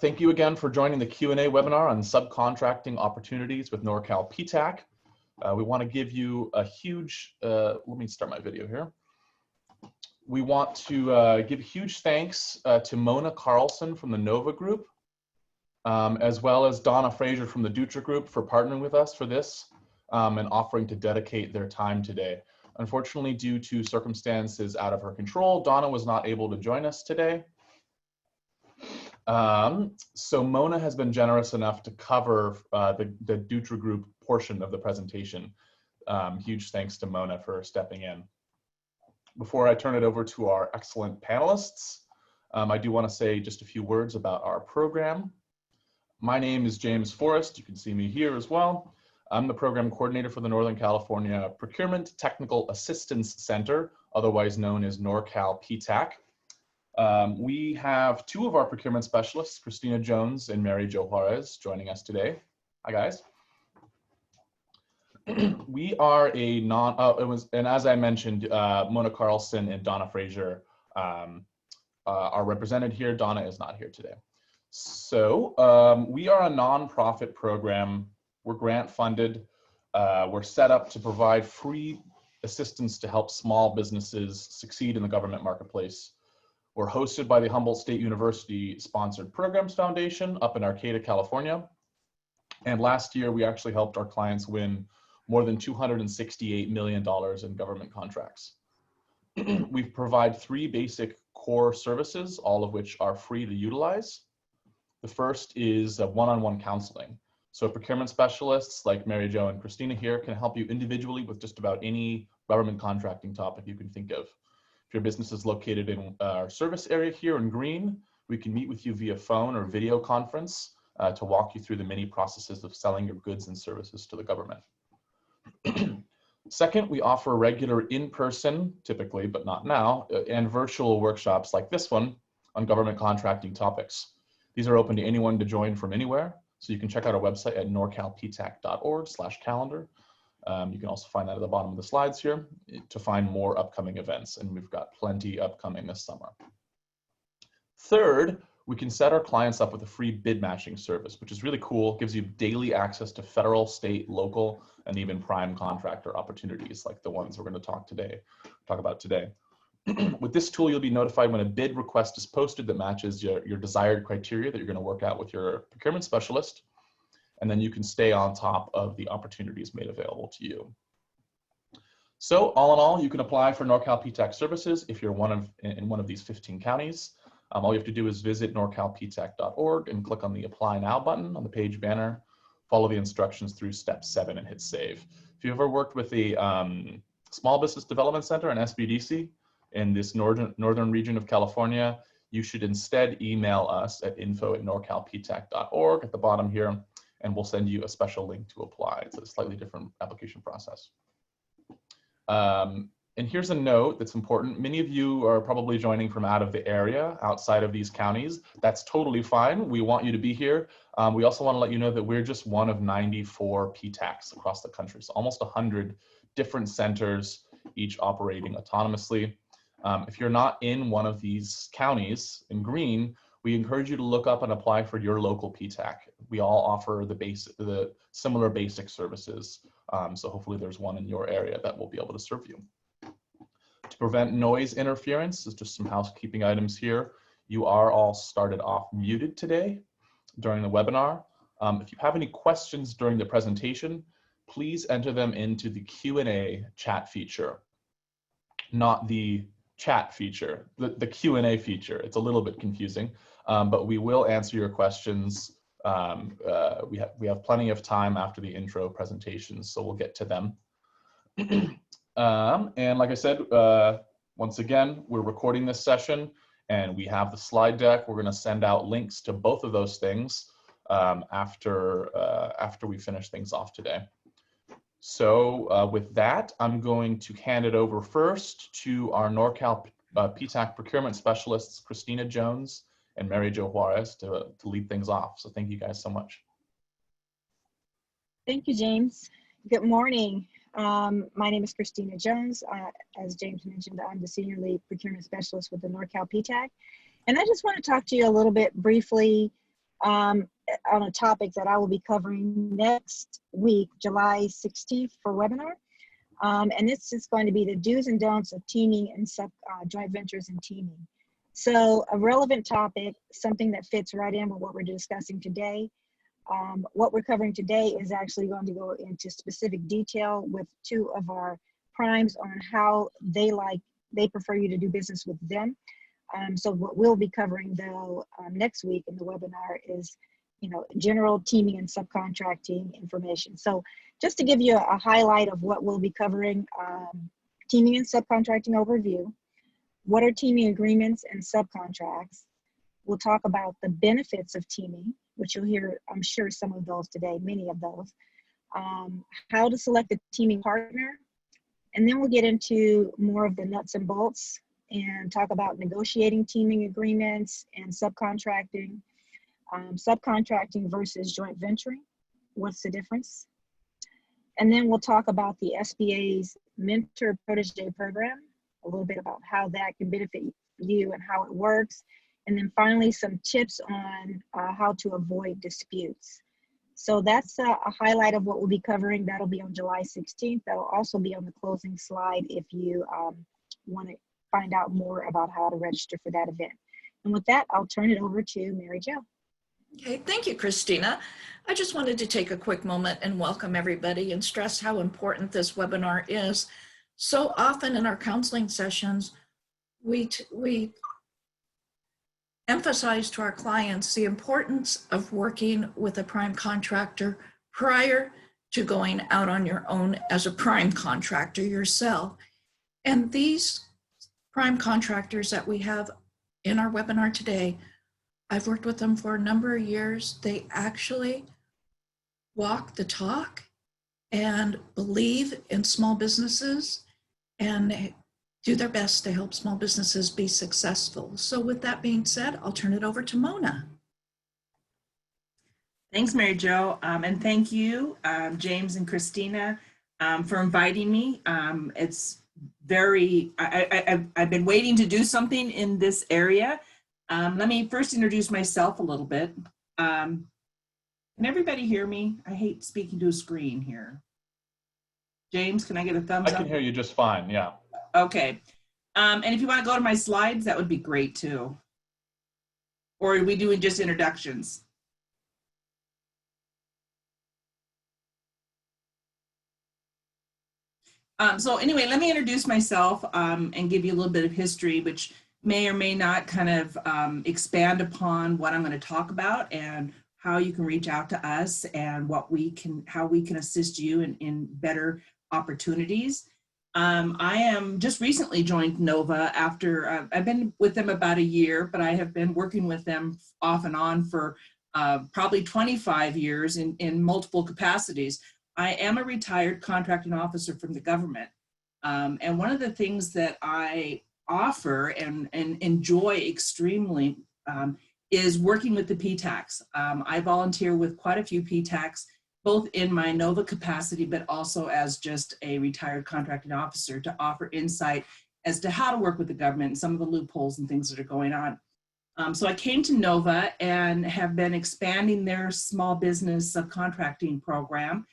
Thank you again for joining the Q&A webinar on subcontracting opportunities with Norcal Ptac. We want to give you a huge, let me start my video here. We want to give huge thanks to Mona Carlson from the Nova Group, as well as Donna Fraser from the Dutra Group for partnering with us for this and offering to dedicate their time today. Unfortunately, due to circumstances out of her control, Donna was not able to join us today. So Mona has been generous enough to cover the Dutra Group portion of the presentation. Huge thanks to Mona for stepping in. Before I turn it over to our excellent panelists, I do want to say just a few words about our program. My name is James Forrest. You can see me here as well. I'm the program coordinator for the Northern California Procurement Technical Assistance Center, otherwise known as Norcal Ptac. We have two of our procurement specialists, Christina Jones and Mary Jo Juarez, joining us today. Hi, guys. We are a and as I mentioned, Mona Carlson and Donna Fraser are represented here. Donna is not here today. So we are a nonprofit program. We're grant funded. We're set up to provide free assistance to help small businesses succeed in the government marketplace. We're hosted by the Humboldt State University sponsored Programs Foundation up in Arcata, California. And last year, we actually helped our clients win more than $268 million in government contracts. We provide three basic core services, all of which are free to utilize. The first is one-on-one counseling. So procurement specialists like Mary Jo and Christina here can help you individually with just about any government contracting topic you can think of. If your business is located in our service area here in green, we can meet with you via phone or video conference to walk you through the many processes of selling your goods and services to the government. Second, we offer regular in-person, typically, but not now, and virtual workshops like this one on government contracting topics. These are open to anyone to join from anywhere. So you can check out our website at norcalptac.org/calendar. You can also find that at the bottom of the slides here to find more upcoming events, and we've got plenty upcoming this summer. Third, we can set our clients up with a free bid matching service, which is really cool. It gives you daily access to federal, state, local, and even prime contractor opportunities like the ones we're going to talk about today. With this tool, you'll be notified when a bid request is posted that matches your desired criteria that you're going to work out with your procurement specialist. And then you can stay on top of the opportunities made available to you. So all in all, you can apply for Norcal Ptac services if you're in one of these 15 counties. All you have to do is visit norcalptac.org and click on the Apply Now button on the page banner, follow the instructions through step 7 and hit save. If you've ever worked with a Small Business Development Center, an SBDC, in this northern region of California, you should instead email us at info@norcalptac.org at the bottom here, and we'll send you a special link to apply. It's a slightly different application process. And here's a note that's important. Many of you are probably joining from out of the area, outside of these counties. That's totally fine. We want you to be here. We also want to let you know that we're just one of 94 Ptacs across the country. So almost 100 different centers, each operating autonomously. If you're not in one of these counties in green, we encourage you to look up and apply for your local Ptac. We all offer the similar basic services. So hopefully there's one in your area that will be able to serve you. To prevent noise interference, there's just some housekeeping items here. You are all started off muted today during the webinar. If you have any questions during the presentation, please enter them into the Q&A chat feature, not the chat feature, the Q&A feature. It's a little bit confusing, but we will answer your questions. We have plenty of time after the intro presentations, so we'll get to them. And like I said, once again, we're recording this session and we have the slide deck. We're going to send out links to both of those things after we finish things off today. So with that, I'm going to hand it over first to our Norcal Ptac procurement specialists, Christina Jones and Mary Jo Juarez, to lead things off. So thank you guys so much. Thank you, James. Good morning. My name is Christina Jones. As James mentioned, I'm the Senior Lead Procurement Specialist with the Norcal Ptac. And I just want to talk to you a little bit briefly on a topic that I will be covering next week, July 16th for webinar. And this is going to be the do's and don'ts of teaming and joint ventures and teaming. So a relevant topic, something that fits right in with what we're discussing today. What we're covering today is actually going to go into specific detail with two of our primes on how they prefer you to do business with them. So what we'll be covering though next week in the webinar is, general teaming and subcontracting information. So just to give you a highlight of what we'll be covering, teaming and subcontracting overview, what are teaming agreements and subcontracts. We'll talk about the benefits of teaming, which you'll hear, I'm sure, some of those today, many of those. How to select a teaming partner. And then we'll get into more of the nuts and bolts and talk about negotiating teaming agreements and subcontracting. Subcontracting versus joint venturing. What's the difference? And then we'll talk about the SBA's Mentor Protege program, a little bit about how that can benefit you and how it works. And then finally, some tips on how to avoid disputes. So that's a highlight of what we'll be covering. That'll be on July 16th. That'll also be on the closing slide if you want to find out more about how to register for that event. And with that, I'll turn it over to Mary Jo. Okay, thank you, Christina. I just wanted to take a quick moment and welcome everybody and stress how important this webinar is. So often in our counseling sessions, we emphasize to our clients the importance of working with a prime contractor prior to going out on your own as a prime contractor yourself. And these prime contractors that we have in our webinar today, I've worked with them for a number of years. They actually walk the talk and believe in small businesses and do their best to help small businesses be successful. So with that being said, I'll turn it over to Mona. Thanks, Mary Jo, and thank you, James and Christina, for inviting me. It's very, I've been waiting to do something in this area. Let me first introduce myself a little bit. Can everybody hear me? I hate speaking to a screen here. James, can I get a thumbs up? I can hear you just fine, yeah. Okay. And if you want to go to my slides, that would be great too. Or are we doing just introductions? So anyway, let me introduce myself and give you a little bit of history, which may or may not kind of expand upon what I'm going to talk about and how you can reach out to us and how we can assist you in better opportunities. I am just recently joined Nova after I've been with them about a year, but I have been working with them off and on for probably 25 years in multiple capacities. I am a retired contracting officer from the government. And one of the things that I offer and enjoy extremely is working with the Ptacs. I volunteer with quite a few Ptacs, both in my Nova capacity, but also as just a retired contracting officer to offer insight as to how to work with the government and some of the loopholes and things that are going on. So I came to Nova and have been expanding their small business subcontracting program.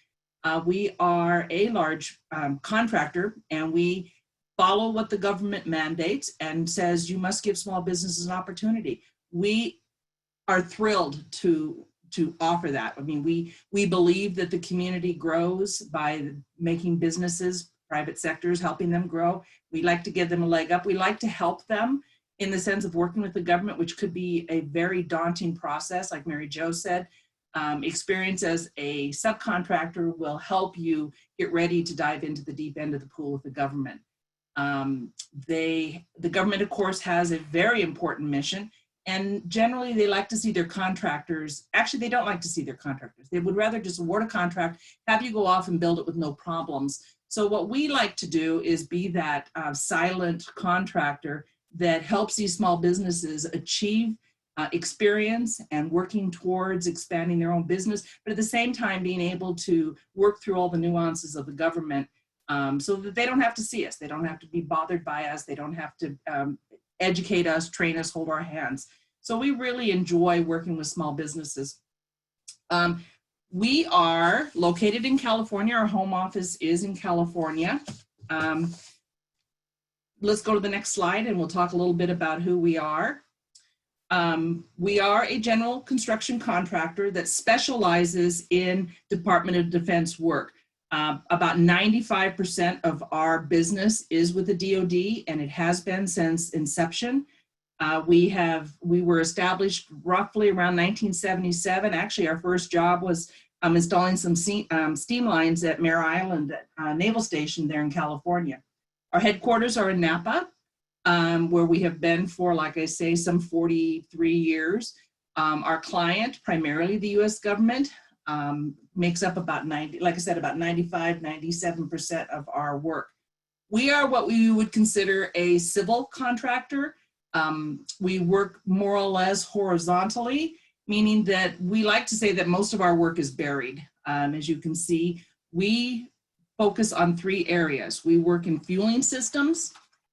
We are a large contractor, and we follow what the government mandates and says you must give small businesses an opportunity. We are thrilled to offer that. I mean, we believe that the community grows by making businesses, private sectors, helping them grow. We like to give them a leg up. We like to help them in the sense of working with the government, which could be a very daunting process, like Mary Jo said. Experience as a subcontractor will help you get ready to dive into the deep end of the pool with the government. The government, of course, has a very important mission, and generally they like to see their contractors, actually they don't like to see their contractors. They would rather just award a contract, have you go off and build it with no problems. So what we like to do is be that silent contractor that helps these small businesses achieve experience and working towards expanding their own business, but at the same time being able to work through all the nuances of the government so that they don't have to see us. They don't have to be bothered by us. They don't have to educate us, train us, hold our hands. So we really enjoy working with small businesses. We are located in California. Our home office is in California. Let's go to the next slide and we'll talk a little bit about who we are. We are a general construction contractor that specializes in Department of Defense work. About 95% of our business is with the DoD, and it has been since inception. We were established roughly around 1977. Actually, our first job was installing some steam lines at Mare Island Naval Station there in California. Our headquarters are in Napa, where we have been for, like I say, some 43 years. Our client, primarily the U.S. government, makes up about 97% of our work. We are what we would consider a civil contractor. We work more or less horizontally, meaning that we like to say that most of our work is buried. As you can see, we focus on 3 areas. We work in fueling systems.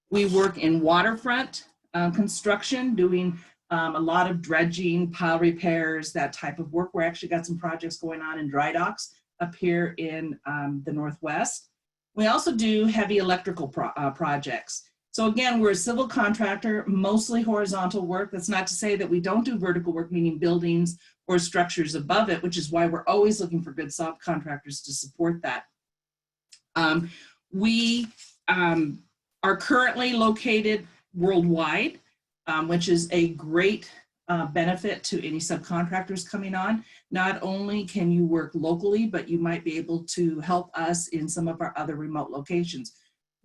We work in waterfront construction, doing a lot of dredging, pile repairs, that type of work. We're actually got some projects going on in dry docks up here in the Northwest. We also do heavy electrical projects. So again, we're a civil contractor, mostly horizontal work. That's not to say that we don't do vertical work, meaning buildings or structures above it, which is why we're always looking for good subcontractors to support that. We are currently located worldwide, which is a great benefit to any subcontractors coming on. Not only can you work locally, but you might be able to help us in some of our other remote locations.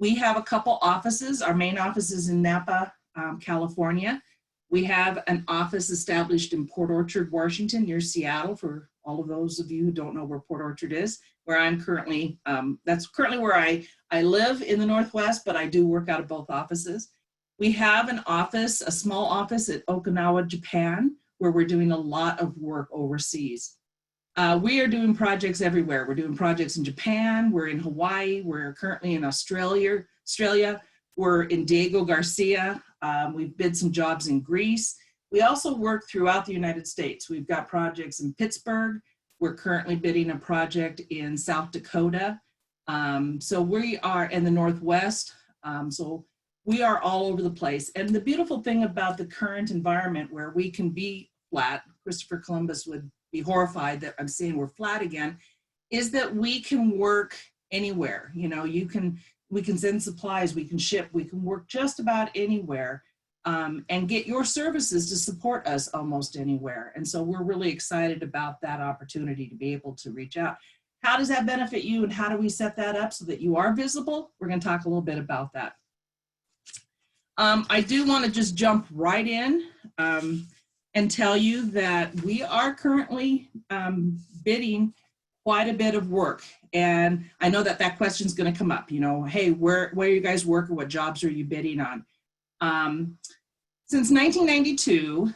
We have a couple offices. Our main office is in Napa, California. We have an office established in Port Orchard, Washington, near Seattle, for all of those of you who don't know where Port Orchard is, where I'm currently, that's currently where I live in the Northwest, but I do work out of both offices. We have an office, a small office at Okinawa, Japan, where we're doing a lot of work overseas. We are doing projects everywhere. We're doing projects in Japan, we're in Hawaii, we're currently in Australia, we're in Diego Garcia, we've bid some jobs in Greece. We also work throughout the United States. We've got projects in Pittsburgh. We're currently bidding a project in South Dakota. So we are in the Northwest. So we are all over the place. And the beautiful thing about the current environment where we can be flat, Christopher Columbus would be horrified that I'm saying we're flat again, is that we can work anywhere. You know, we can send supplies, we can ship, we can work just about anywhere. And get your services to support us almost anywhere. And so we're really excited about that opportunity to be able to reach out. How does that benefit you, and how do we set that up so that you are visible? We're going to talk a little bit about that. I do want to just jump right in and tell you that we are currently bidding quite a bit of work. And I know that that question is going to come up, you know, hey, where you guys work, or what jobs are you bidding on? Since 1992,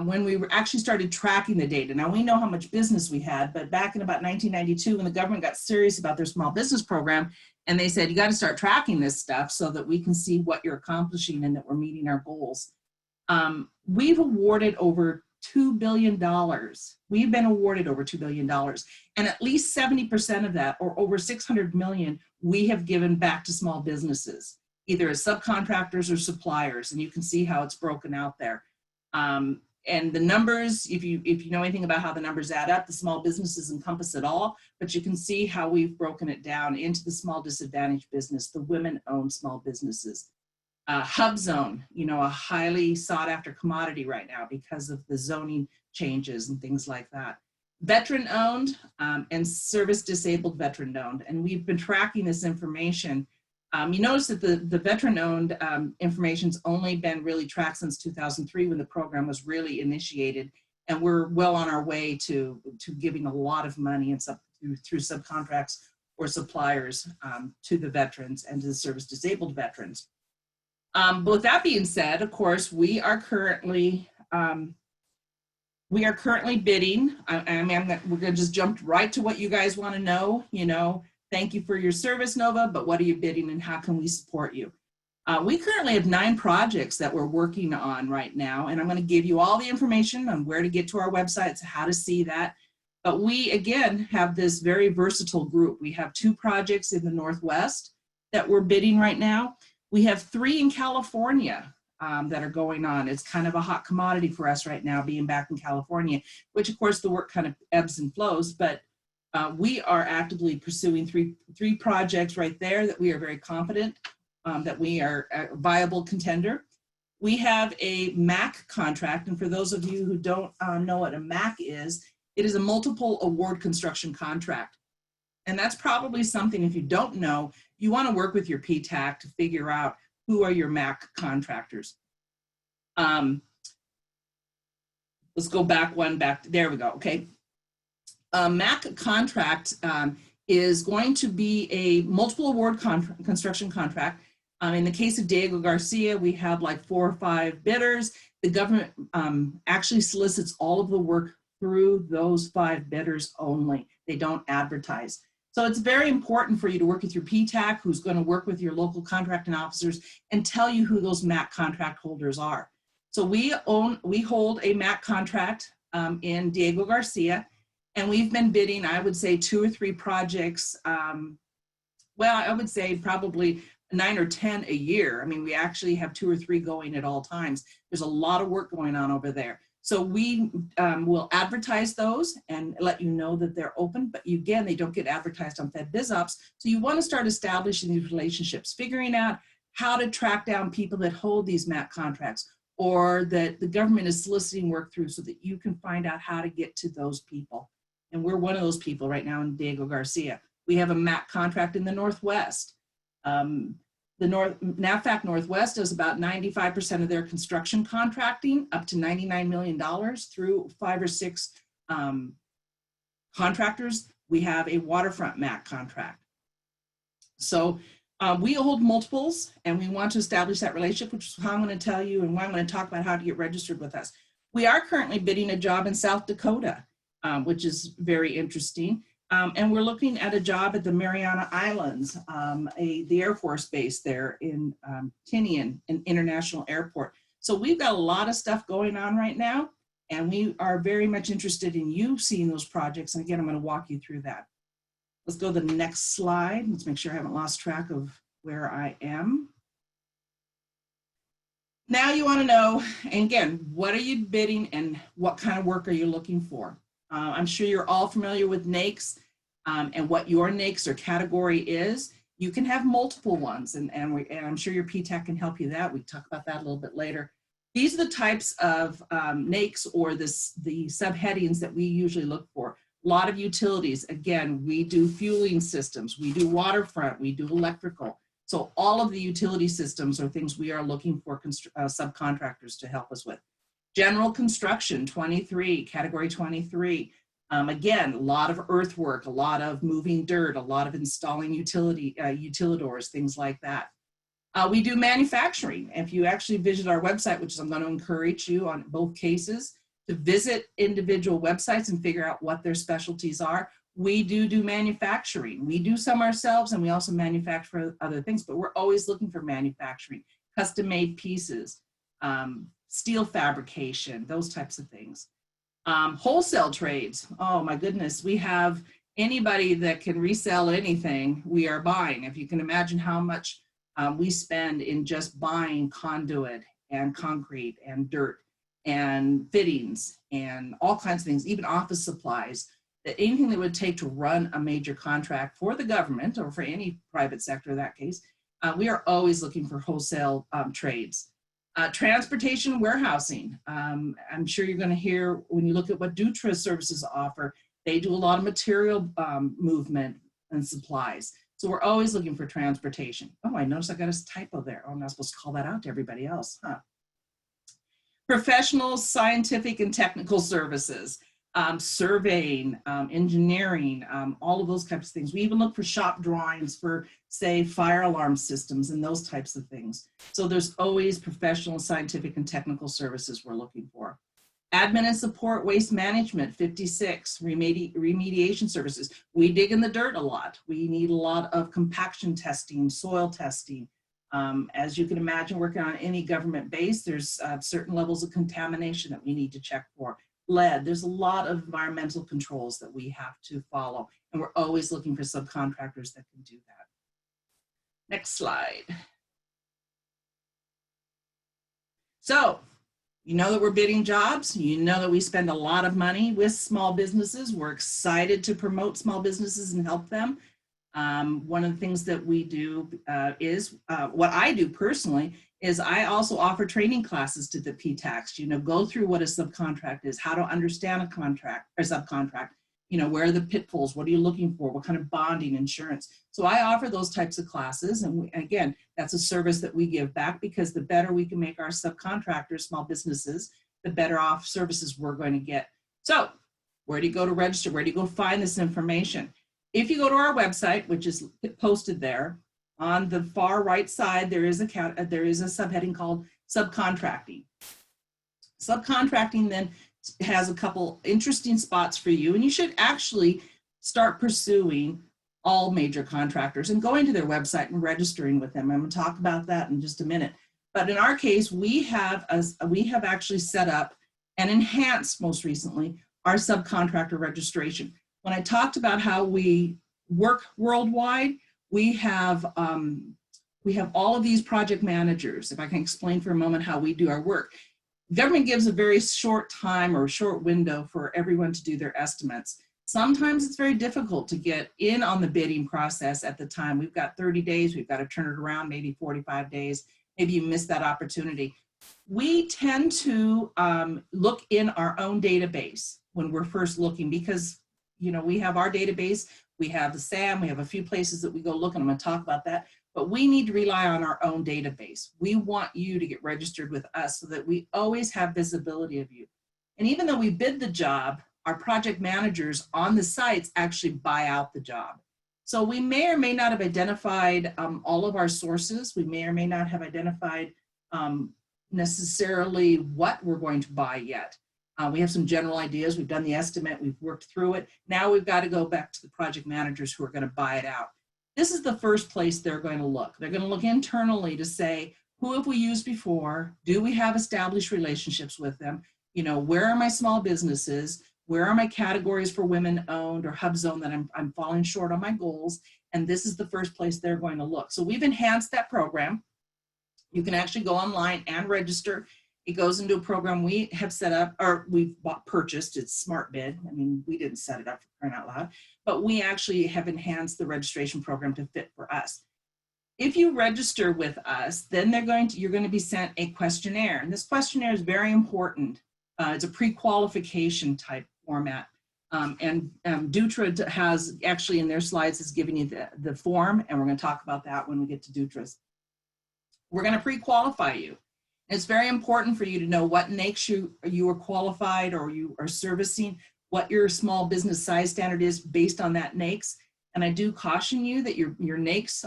when we actually started tracking the data, now we know how much business we had, but back in about 1992, when the government got serious about their small business program, and they said, you got to start tracking this stuff so that we can see what you're accomplishing and that we're meeting our goals. We've awarded over $2 billion. We've been awarded over $2 billion, and at least 70% of that, or over 600 million, we have given back to small businesses, either as subcontractors or suppliers, and you can see how it's broken out there. And the numbers, if you know anything about how the numbers add up, the small businesses encompass it all, but you can see how we've broken it down into the small disadvantaged business, the women-owned small businesses. Hub zone, you know, a highly sought after commodity right now because of the zoning changes and things like that. Veteran-owned and service-disabled veteran-owned, and we've been tracking this information. You notice that the veteran-owned information's only been really tracked since 2003 when the program was really initiated, and we're well on our way to giving a lot of money and through subcontracts or suppliers to the veterans and to the service-disabled veterans. But with that being said, of course, we are currently bidding. We're going to just jump right to what you guys want to know. You know, thank you for your service, Nova, but what are you bidding and how can we support you? We currently have 9 projects that we're working on right now, and I'm going to give you all the information on where to get to our websites, how to see that. But we, again, have this very versatile group. We have 2 projects in the Northwest that we're bidding right now. We have 3 in California that are going on. It's kind of a hot commodity for us right now, being back in California, which of course the work kind of ebbs and flows, but we are actively pursuing three projects right there that we are very confident that we are a viable contender. We have a MAC contract, and for those of you who don't know what a MAC is, it is a multiple award construction contract. And that's probably something, if you don't know, you want to work with your Ptac to figure out who are your MAC contractors. Let's go back there we go, okay. MAC contract is going to be a multiple award construction contract. In the case of Diego Garcia, we have like 4 or 5 bidders. The government actually solicits all of the work through those 5 bidders only. They don't advertise. So it's very important for you to work with your Ptac, who's going to work with your local contracting officers and tell you who those MAC contract holders are. So we hold a MAC contract in Diego Garcia, and we've been bidding, I would say, 2 or 3 projects. Well, I would say probably 9 or 10 a year. I mean, we actually have 2 or 3 going at all times. There's a lot of work going on over there. So we will advertise those and let you know that they're open, but again, they don't get advertised on FedBizOps. So you want to start establishing these relationships, figuring out how to track down people that hold these MAC contracts or that the government is soliciting work through so that you can find out how to get to those people. And we're one of those people right now in Diego Garcia. We have a MAC contract in the Northwest. The NAVFAC Northwest does about 95% of their construction contracting, up to $99 million through 5 or 6 contractors. We have a waterfront MAC contract. So we hold multiples, and we want to establish that relationship, which is how I'm going to tell you and why I'm going to talk about how to get registered with us. We are currently bidding a job in South Dakota, which is very interesting. And we're looking at a job at the Mariana Islands, the Air Force base there in Tinian, an international airport. So we've got a lot of stuff going on right now, and we are very much interested in you seeing those projects. And again, I'm going to walk you through that. Let's go to the next slide. Let's make sure I haven't lost track of where I am. Now you want to know, and again, what are you bidding and what kind of work are you looking for? I'm sure you're all familiar with NAICS and what your NAICS or category is. You can have multiple ones, and I'm sure your Ptac can help you that. We talk about that a little bit later. These are the types of NAICS or the subheadings that we usually look for. A lot of utilities. Again, we do fueling systems, we do waterfront, we do electrical. So all of the utility systems are things we are looking for subcontractors to help us with. General construction, 23, category 23. Again, a lot of earthwork, a lot of moving dirt, a lot of installing utilidors, things like that. We do manufacturing. If you actually visit our website, which I'm going to encourage you on both cases, to visit individual websites and figure out what their specialties are. We do manufacturing. We do some ourselves, and we also manufacture other things, but we're always looking for manufacturing, custom-made pieces, steel fabrication, those types of things. Wholesale trades, oh my goodness, we have anybody that can resell anything we are buying. If you can imagine how much we spend in just buying conduit and concrete and dirt and fittings and all kinds of things, even office supplies, that anything that would take to run a major contract for the government or for any private sector in that case, we are always looking for wholesale trades. Transportation warehousing. I'm sure you're going to hear when you look at what Dutra services offer, they do a lot of material movement and supplies. So we're always looking for transportation. Oh, I noticed I got a typo there. Oh, I'm not supposed to call that out to everybody else, huh? Professional, scientific, and technical services, surveying, engineering, all of those types of things. We even look for shop drawings for, say, fire alarm systems and those types of things. So there's always professional, scientific, and technical services we're looking for. Admin and support, waste management, 56, remediation services. We dig in the dirt a lot. We need a lot of compaction testing, soil testing, As you can imagine, working on any government base, there's certain levels of contamination that we need to check for. Lead, there's a lot of environmental controls that we have to follow, and we're always looking for subcontractors that can do that. Next slide. So, you know that we're bidding jobs. You know that we spend a lot of money with small businesses. We're excited to promote small businesses and help them. One of the things that we do is, what I do personally, is I also offer training classes to the Ptacs, you know, go through what a subcontract is, how to understand a contract or subcontract, you know, where are the pitfalls, what are you looking for, what kind of bonding, insurance. So I offer those types of classes, and again, that's a service that we give back, because the better we can make our subcontractors, small businesses, the better off services we're going to get. So where do you go to register? Where do you go find this information? If you go to our website, which is posted there, on the far right side, there is a subheading called Subcontracting. Subcontracting then has a couple interesting spots for you, and you should actually start pursuing all major contractors and going to their website and registering with them. I'm going to talk about that in just a minute. But in our case, we have actually set up and enhanced most recently our subcontractor registration. When I talked about how we work worldwide, we have all of these project managers. If I can explain for a moment how we do our work. Government gives a very short time or short window for everyone to do their estimates. Sometimes it's very difficult to get in on the bidding process at the time. We've got 30 days, we've got to turn it around, maybe 45 days, maybe you missed that opportunity. We tend to look in our own database when we're first looking, because you know, we have our database, we have the SAM, we have a few places that we go look, and I'm going to talk about that, but we need to rely on our own database. We want you to get registered with us so that we always have visibility of you. And even though we bid the job, our project managers on the sites actually buy out the job. So we may or may not have identified all of our sources. We may or may not have identified necessarily what we're going to buy yet. We have some general ideas. We've done the estimate. We've worked through it. Now we've got to go back to the project managers who are going to buy it out. This is the first place they're going to look. They're going to look internally to say, who have we used before? Do we have established relationships with them? You know, where are my small businesses? Where are my categories for women owned or hub zone that I'm falling short on my goals? And this is the first place they're going to look. So we've enhanced that program. You can actually go online and register. It goes into a program we have set up, or we've purchased. It's Smart Bid. I mean, we didn't set it up for crying out loud, but we actually have enhanced the registration program to fit for us. If you register with us, then you're going to be sent a questionnaire. And this questionnaire is very important. It's a pre-qualification type format. Dutra has actually in their slides is giving you the form, and we're going to talk about that when we get to Dutra's. We're going to pre-qualify you. It's very important for you to know what NAICS you are qualified or you are servicing, what your small business size standard is based on that NAICS. And I do caution you that your NAICS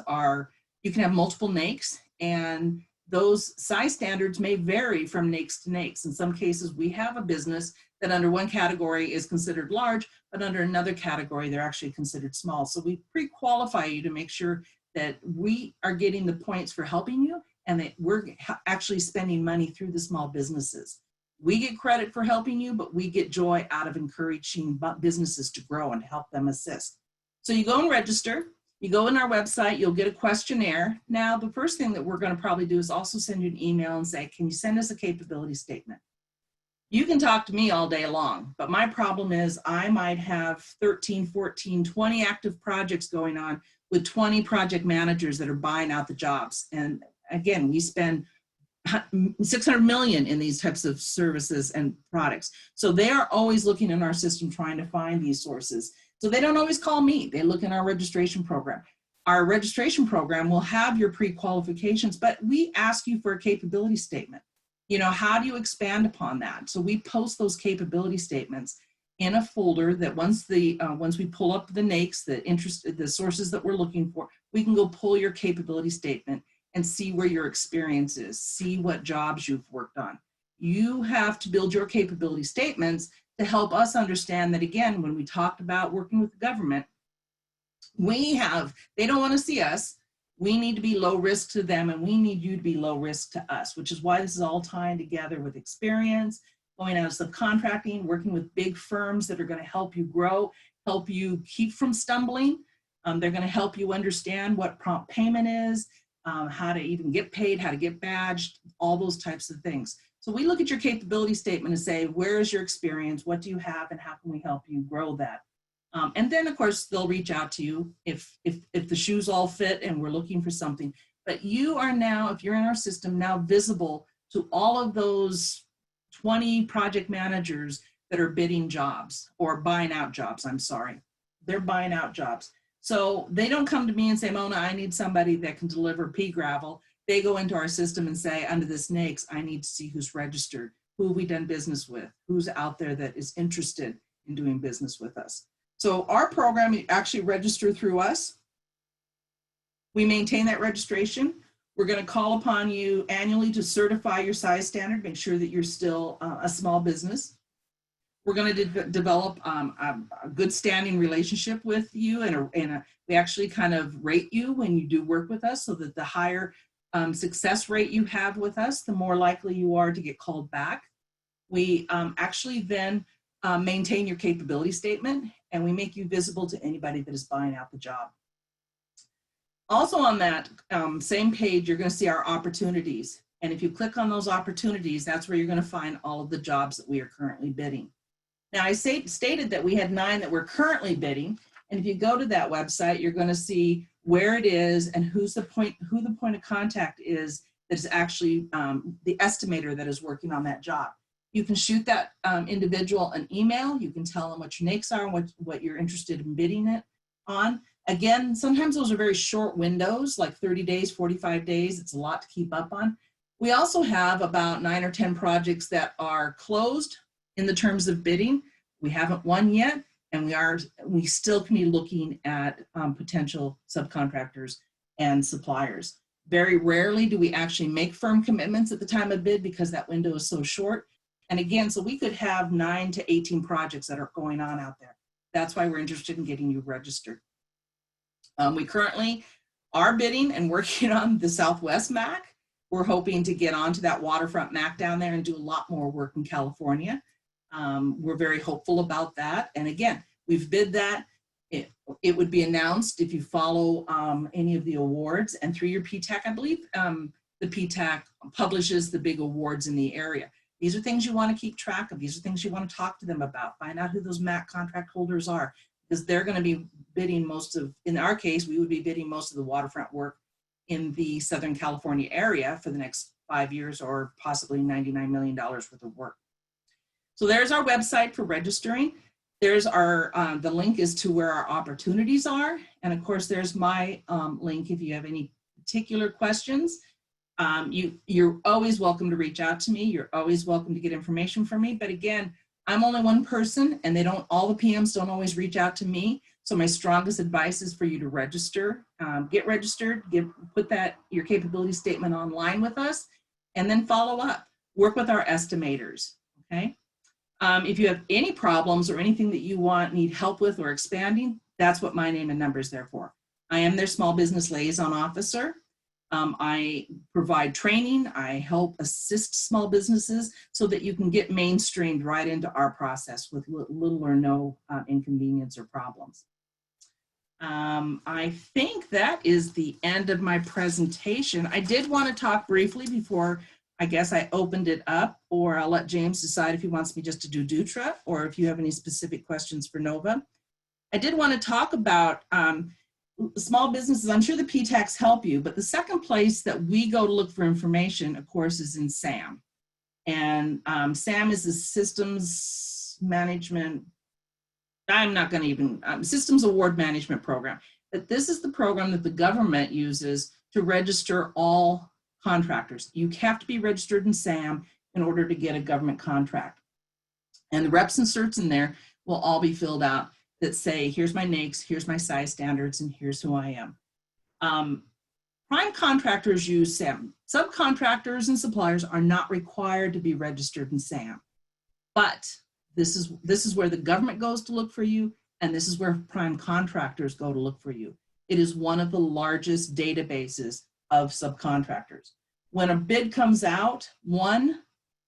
you can have multiple NAICS, and those size standards may vary from NAICS to NAICS. In some cases, we have a business that under one category is considered large, but under another category, they're actually considered small. So we pre-qualify you to make sure that we are getting the points for helping you, and that we're actually spending money through the small businesses. We get credit for helping you, but we get joy out of encouraging businesses to grow and help them assist. So you go and register, you go in our website, you'll get a questionnaire. Now, the first thing that we're going to probably do is also send you an email and say, can you send us a capability statement? You can talk to me all day long, but my problem is I might have 13, 14, 20 active projects going on with 20 project managers that are buying out the jobs. And again, we spend 600 million in these types of services and products. So they are always looking in our system trying to find these sources. So they don't always call me, they look in our registration program. Our registration program will have your pre-qualifications, but we ask you for a capability statement. You know, how do you expand upon that? So we post those capability statements in a folder that once we pull up the NAICS, the sources that we're looking for, we can go pull your capability statement and see where your experience is, see what jobs you've worked on. You have to build your capability statements to help us understand that, again, when we talked about working with the government, they don't want to see us, We need to be low risk to them, and we need you to be low risk to us, which is why this is all tying together with experience, going out of subcontracting, working with big firms that are going to help you grow, help you keep from stumbling. They're going to help you understand what prompt payment is, how to even get paid, how to get badged, all those types of things. So we look at your capability statement and say, where is your experience? What do you have, and how can we help you grow that? And then, of course, they'll reach out to you if the shoes all fit and we're looking for something. But you are now, if you're in our system, now visible to all of those 20 project managers that are bidding jobs or buying out jobs, I'm sorry. They're buying out jobs. So they don't come to me and say, Mona, I need somebody that can deliver pea gravel. They go into our system and say, under this NAICS, I need to see who's registered, who have we done business with, who's out there that is interested in doing business with us. So our program, you actually register through us. We maintain that registration. We're going to call upon you annually to certify your size standard, make sure that you're still a small business. We're going to develop a good standing relationship with you, and we actually kind of rate you when you do work with us, so that the higher success rate you have with us, the more likely you are to get called back. We actually then maintain your capability statement, and we make you visible to anybody that is buying out the job. Also on that same page, you're going to see our opportunities. And if you click on those opportunities, that's where you're going to find all of the jobs that we are currently bidding. Now, I stated that we had 9 that we're currently bidding. And if you go to that website, you're going to see where it is and who the point of contact is that is actually the estimator that is working on that job. You can shoot that individual an email. You can tell them what your NAICS are and what you're interested in bidding it on. Again, sometimes those are very short windows, like 30 days, 45 days. It's a lot to keep up on. We also have about 9 or 10 projects that are closed in the terms of bidding. We haven't won yet, and we still can be looking at potential subcontractors and suppliers. Very rarely do we actually make firm commitments at the time of bid because that window is so short. And again, so we could have 9 to 18 projects that are going on out there. That's why we're interested in getting you registered. We currently are bidding and working on the Southwest MAC. We're hoping to get onto that waterfront MAC down there and do a lot more work in California. We're very hopeful about that. And again, we've bid that. It would be announced if you follow any of the awards, and through your Ptac, I believe the Ptac publishes the big awards in the area. These are things you want to keep track of. These are things you want to talk to them about. Find out who those MAC contract holders are, because they're going to be bidding most of, in our case, we would be bidding most of the waterfront work in the Southern California area for the next 5 years, or possibly $99 million worth of work. So there's our website for registering. There's our, the link is to where our opportunities are. And of course, there's my link if you have any particular questions. You're always welcome to reach out to me. You're always welcome to get information from me. But again, I'm only one person, and all the PMs don't always reach out to me. So my strongest advice is for you to register, get registered, put your capability statement online with us, and then follow up. Work with our estimators, okay? If you have any problems or anything that you need help with or expanding, that's what my name and number is there for. I am their small business liaison officer. I provide training. I help assist small businesses so that you can get mainstreamed right into our process with little or no inconvenience or problems. I think that is the end of my presentation. I did want to talk briefly before I guess I opened it up, or I'll let James decide if he wants me just to do Dutra, or if you have any specific questions for Nova. I did want to talk about small businesses. I'm sure the Ptacs help you, but the second place that we go to look for information, of course, is in SAM. And SAM is the Systems Management, I'm not going to even, Systems Award Management Program. But this is the program that the government uses to register all contractors. You have to be registered in SAM in order to get a government contract. And the reps and certs in there will all be filled out that say, here's my NAICS, here's my size standards, and here's who I am. Prime contractors use SAM. Subcontractors and suppliers are not required to be registered in SAM. But this is where the government goes to look for you, and this is where prime contractors go to look for you. It is one of the largest databases of subcontractors. When a bid comes out,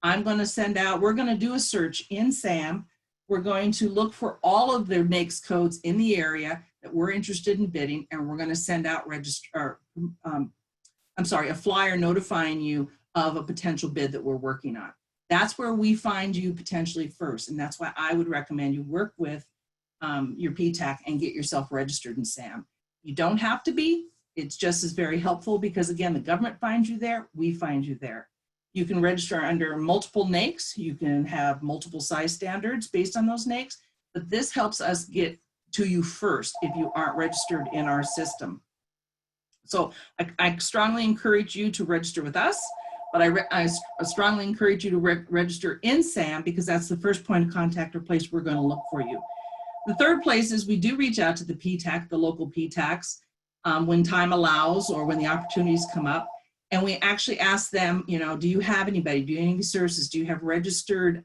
I'm going to send out, we're going to do a search in SAM. We're going to look for all of their NAICS codes in the area that we're interested in bidding, and we're going to send out a flyer notifying you of a potential bid that we're working on. That's where we find you potentially first, and that's why I would recommend you work with your Ptac and get yourself registered in SAM. You don't have to be. It's just as very helpful because, again, the government finds you there, we find you there. You can register under multiple NAICS. You can have multiple size standards based on those NAICS, but this helps us get to you first if you aren't registered in our system. So I strongly encourage you to register with us, but I strongly encourage you to register in SAM because that's the first point of contact or place we're going to look for you. The third place is we do reach out to the Ptac, the local Ptacs, when time allows or when the opportunities come up. And we actually ask them, you know, do you have anybody? Do you have any services? Do you have registered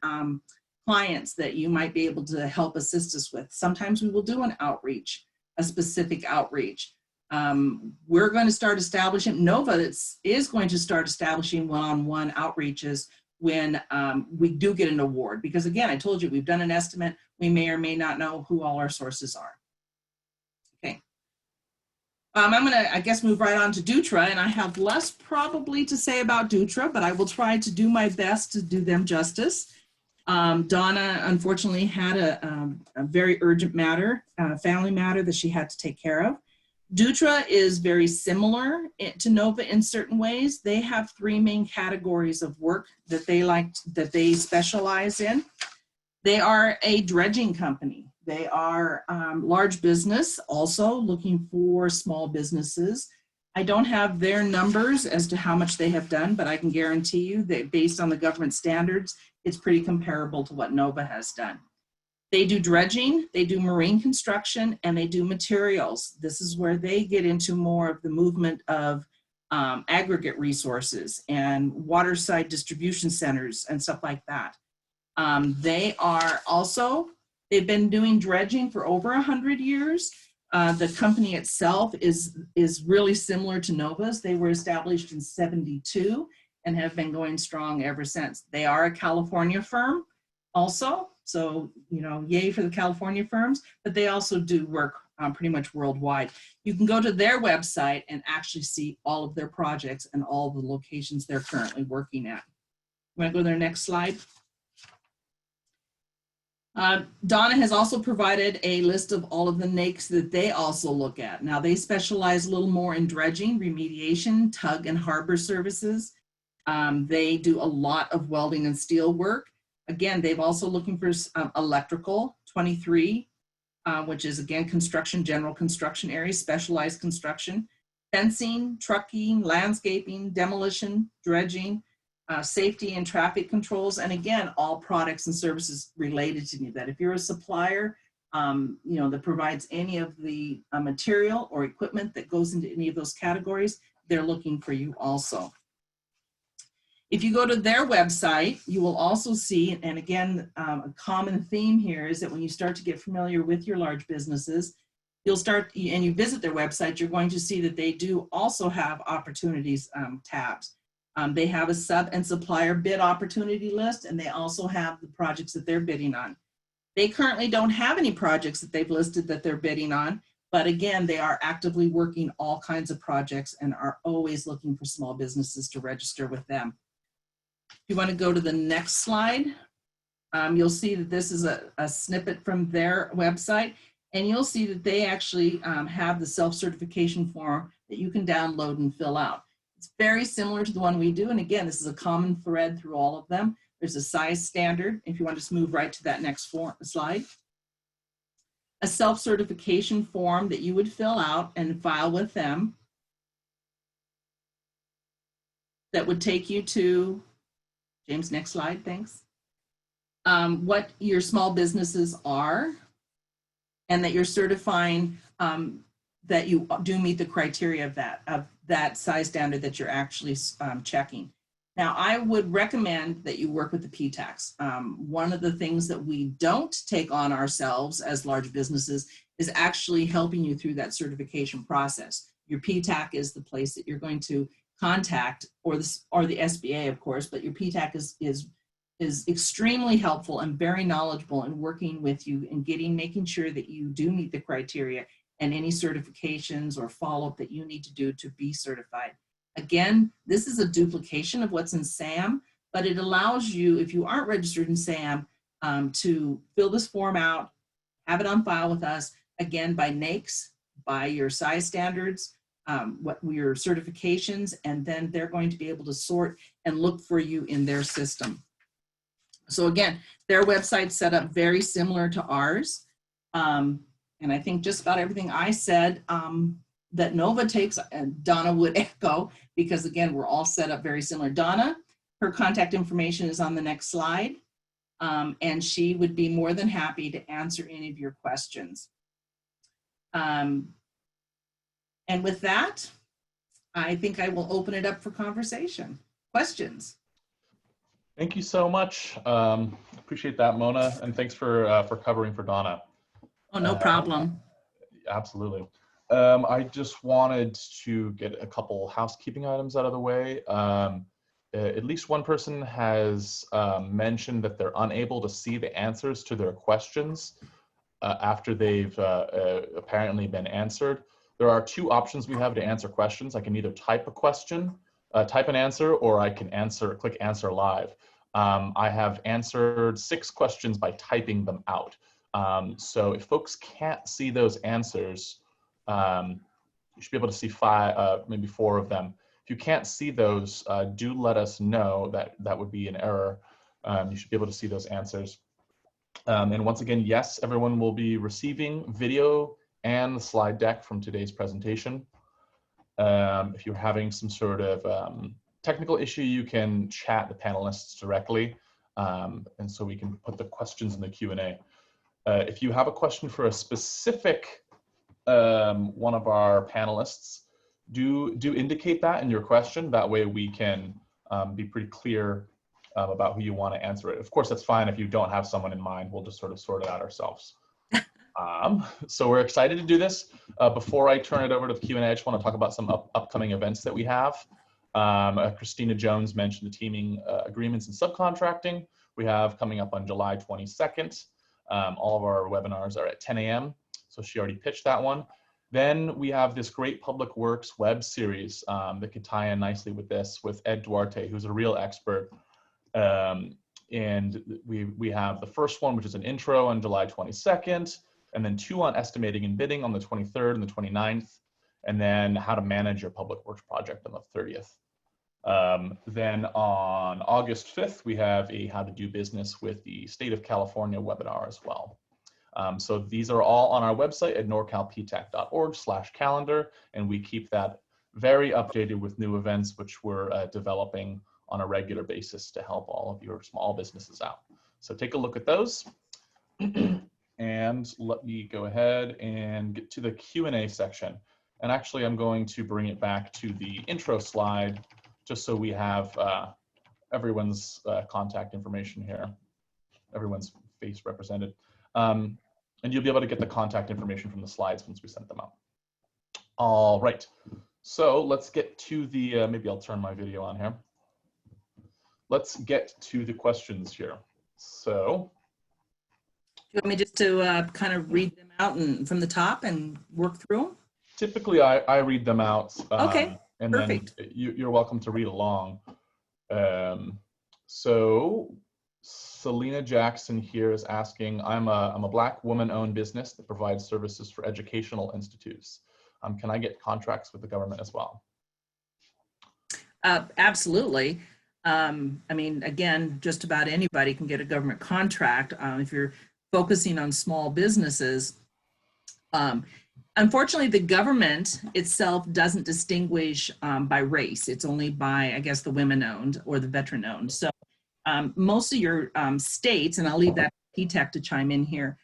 clients that you might be able to help assist us with? Sometimes we will do an outreach, a specific outreach. We're going to start establishing, NOVA is going to start establishing one-on-one outreaches when we do get an award. Because again, I told you, we've done an estimate. We may or may not know who all our sources are. Okay. I'm going to, I guess, move right on to Dutra, and I have less probably to say about Dutra, but I will try to do my best to do them justice. Donna, unfortunately, had a very urgent matter, family matter that she had to take care of. Dutra is very similar to NOVA in certain ways. They have three main categories of work that they specialize in. They are a dredging company. They are large business, also looking for small businesses. I don't have their numbers as to how much they have done, but I can guarantee you that based on the government standards, it's pretty comparable to what NOVA has done. They do dredging, they do marine construction, and they do materials. This is where they get into more of the movement of aggregate resources and waterside distribution centers and stuff like that. They've been doing dredging for over 100 years. The company itself is really similar to NOVA's. They were established in '72 and have been going strong ever since. They are a California firm also. So, you know, yay for the California firms, but they also do work pretty much worldwide. You can go to their website and actually see all of their projects and all the locations they're currently working at. You want to go to their next slide? Donna has also provided a list of all of the NAICS that they also look at. Now they specialize a little more in dredging, remediation, tug and harbor services. They do a lot of welding and steel work. Again, they've also looking for electrical 23, which is again construction, general construction areas, specialized construction, fencing, trucking, landscaping, demolition, dredging, safety and traffic controls, and again, all products and services related to that. If you're a supplier, you know, that provides any of the material or equipment that goes into any of those categories, they're looking for you also. If you go to their website, you will also see, and again, a common theme here is that when you start to get familiar with your large businesses, you'll start, and you visit their website, you're going to see that they do also have opportunities tabs. They have a sub and supplier bid opportunity list, and they also have the projects that they're bidding on. They currently don't have any projects that they've listed that they're bidding on, but again, they are actively working all kinds of projects and are always looking for small businesses to register with them. If you want to go to the next slide, you'll see that this is a snippet from their website, and you'll see that they actually have the self-certification form that you can download and fill out. It's very similar to the one we do, and again, this is a common thread through all of them. There's a size standard, if you want to just move right to that next slide. A self-certification form that you would fill out and file with them that would take you to, James, next slide, thanks. What your small businesses are, and that you're certifying that you do meet the criteria of that size standard that you're actually checking. Now, I would recommend that you work with the Ptacs. One of the things that we don't take on ourselves as large businesses is actually helping you through that certification process. Your Ptac is the place that you're going to contact, or the SBA, of course, but your Ptac is extremely helpful and very knowledgeable in working with you and making sure that you do meet the criteria and any certifications or follow-up that you need to do to be certified. Again, this is a duplication of what's in SAM, but it allows you, if you aren't registered in SAM, to fill this form out, have it on file with us, again, by NAICS, by your size standards, what your certifications, and then they're going to be able to sort and look for you in their system. So again, their website's set up very similar to ours. And I think just about everything I said that Nova takes, and Donna would echo, because again, we're all set up very similar. Donna, her contact information is on the next slide. And she would be more than happy to answer any of your questions. And with that, I think I will open it up for conversation. Questions? Thank you so much. Appreciate that, Mona, and thanks for covering for Donna. Oh, no problem. Absolutely. I just wanted to get a couple housekeeping items out of the way. At least one person has mentioned that they're unable to see the answers to their questions after they've apparently been answered. There are two options we have to answer questions. I can either type a question, type an answer, or I can click answer live. I have answered 6 questions by typing them out. So if folks can't see those answers, you should be able to see 5, maybe 4 of them. If you can't see those, do let us know. That would be an error. You should be able to see those answers. And once again, yes, everyone will be receiving video and the slide deck from today's presentation. If you're having some sort of technical issue, you can chat the panelists directly, and so we can put the questions in the Q&A. If you have a question for a specific one of our panelists, do indicate that in your question. That way we can be pretty clear about who you want to answer it. Of course, that's fine if you don't have someone in mind. We'll just sort of sort it out ourselves. So we're excited to do this. Before I turn it over to the Q&A, I just want to talk about some upcoming events that we have. Christina Jones mentioned the teaming agreements and subcontracting we have coming up on July 22nd. All of our webinars are at 10 a.m. So she already pitched that one. Then we have this great public works web series that could tie in nicely with this, with Ed Duarte, who's a real expert. And we have the first one, which is an intro on July 22nd, and then 2 on estimating and bidding on the 23rd and the 29th, and then how to manage your public works project on the 30th. Then on August 5th, we have a how to do business with the state of California webinar as well. So these are all on our website at norcalptac.org/calendar, and we keep that very updated with new events, which we're developing on a regular basis to help all of your small businesses out. So take a look at those. And let me go ahead and get to the Q&A section. And actually, I'm going to bring it back to the intro slide, just so we have everyone's contact information here, everyone's face represented. And you'll be able to get the contact information from the slides once we send them out. All right, so let's get to the, maybe I'll turn my video on here. Let's get to the questions here. So. Do you want me just to kind of read them out and from the top and work through them? Typically, I read them out. Okay, and perfect. Then you're welcome to read along. So Selena Jackson here is asking, I'm a Black woman-owned business that provides services for educational institutes. Can I get contracts with the government as well? Absolutely. I mean, again, just about anybody can get a government contract if you're focusing on small businesses. Unfortunately, the government itself doesn't distinguish by race. It's only by, I guess, the women-owned or the veteran-owned. So most of your states, and I'll leave that to Ptac to chime in here,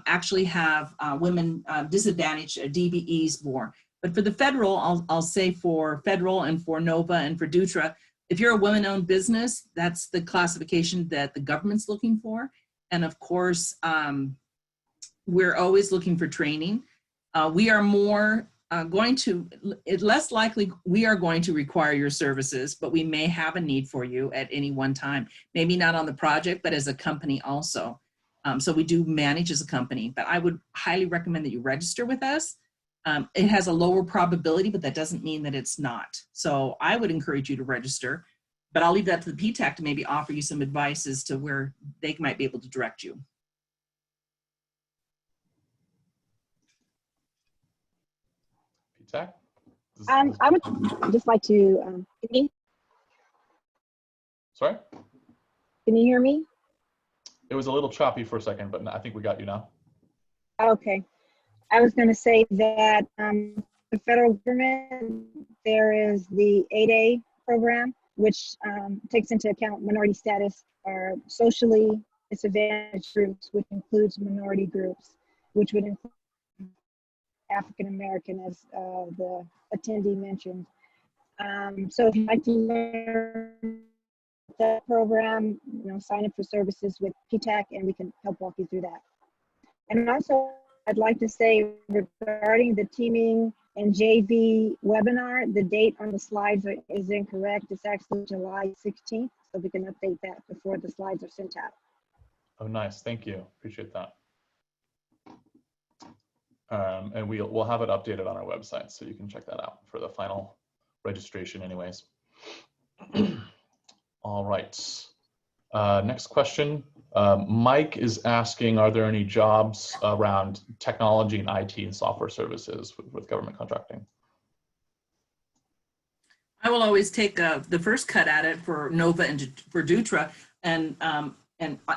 actually have women disadvantaged DBEs more. But for the federal, I'll say for federal and for NOVA and for Dutra, if you're a women-owned business, that's the classification that the government's looking for. And of course, we're always looking for training. We are more less likely we are going to require your services, but we may have a need for you at any one time. Maybe not on the project, but as a company also. So we do manage as a company, but I would highly recommend that you register with us. It has a lower probability, but that doesn't mean that it's not. So I would encourage you to register, but I'll leave that to the Ptac to maybe offer you some advice as to where they might be able to direct you. Ptac? I would just like to, Sorry? can you hear me? It was a little choppy for a second, but I think we got you now. Okay. I was going to say that the federal government, there is the 8A program, which takes into account minority status or socially disadvantaged groups, which includes minority groups, which would include African American, as the attendee mentioned. So if you'd like to learn that program, sign up for services with Ptac, and we can help walk you through that. And also, I'd like to say regarding the teaming and JV webinar, the date on the slides is incorrect. It's actually July 16th, so we can update that before the slides are sent out. Oh, nice. Thank you. Appreciate that. And we'll have it updated on our website, so you can check that out for the final registration anyways. All right. Next question. Mike is asking, are there any jobs around technology and IT and software services with government contracting? I will always take the first cut at it for Nova and for Dutra, and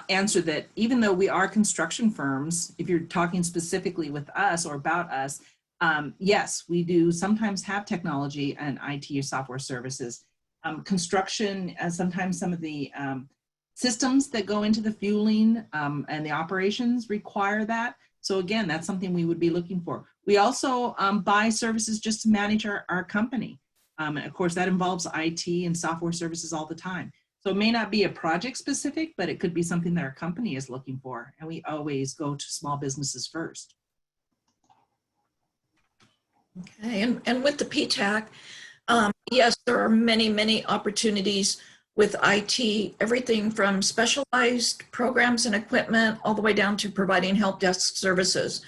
answer that even though we are construction firms, if you're talking specifically with us or about us, yes, we do sometimes have technology and IT or software services. Construction, sometimes some of the systems that go into the fueling and the operations require that. So again, that's something we would be looking for. We also buy services just to manage our company. And of course, that involves IT and software services all the time. So it may not be a project specific, but it could be something that our company is looking for. And we always go to small businesses first. Okay, and with the Ptac, yes, there are many, many opportunities with IT, everything from specialized programs and equipment all the way down to providing help desk services.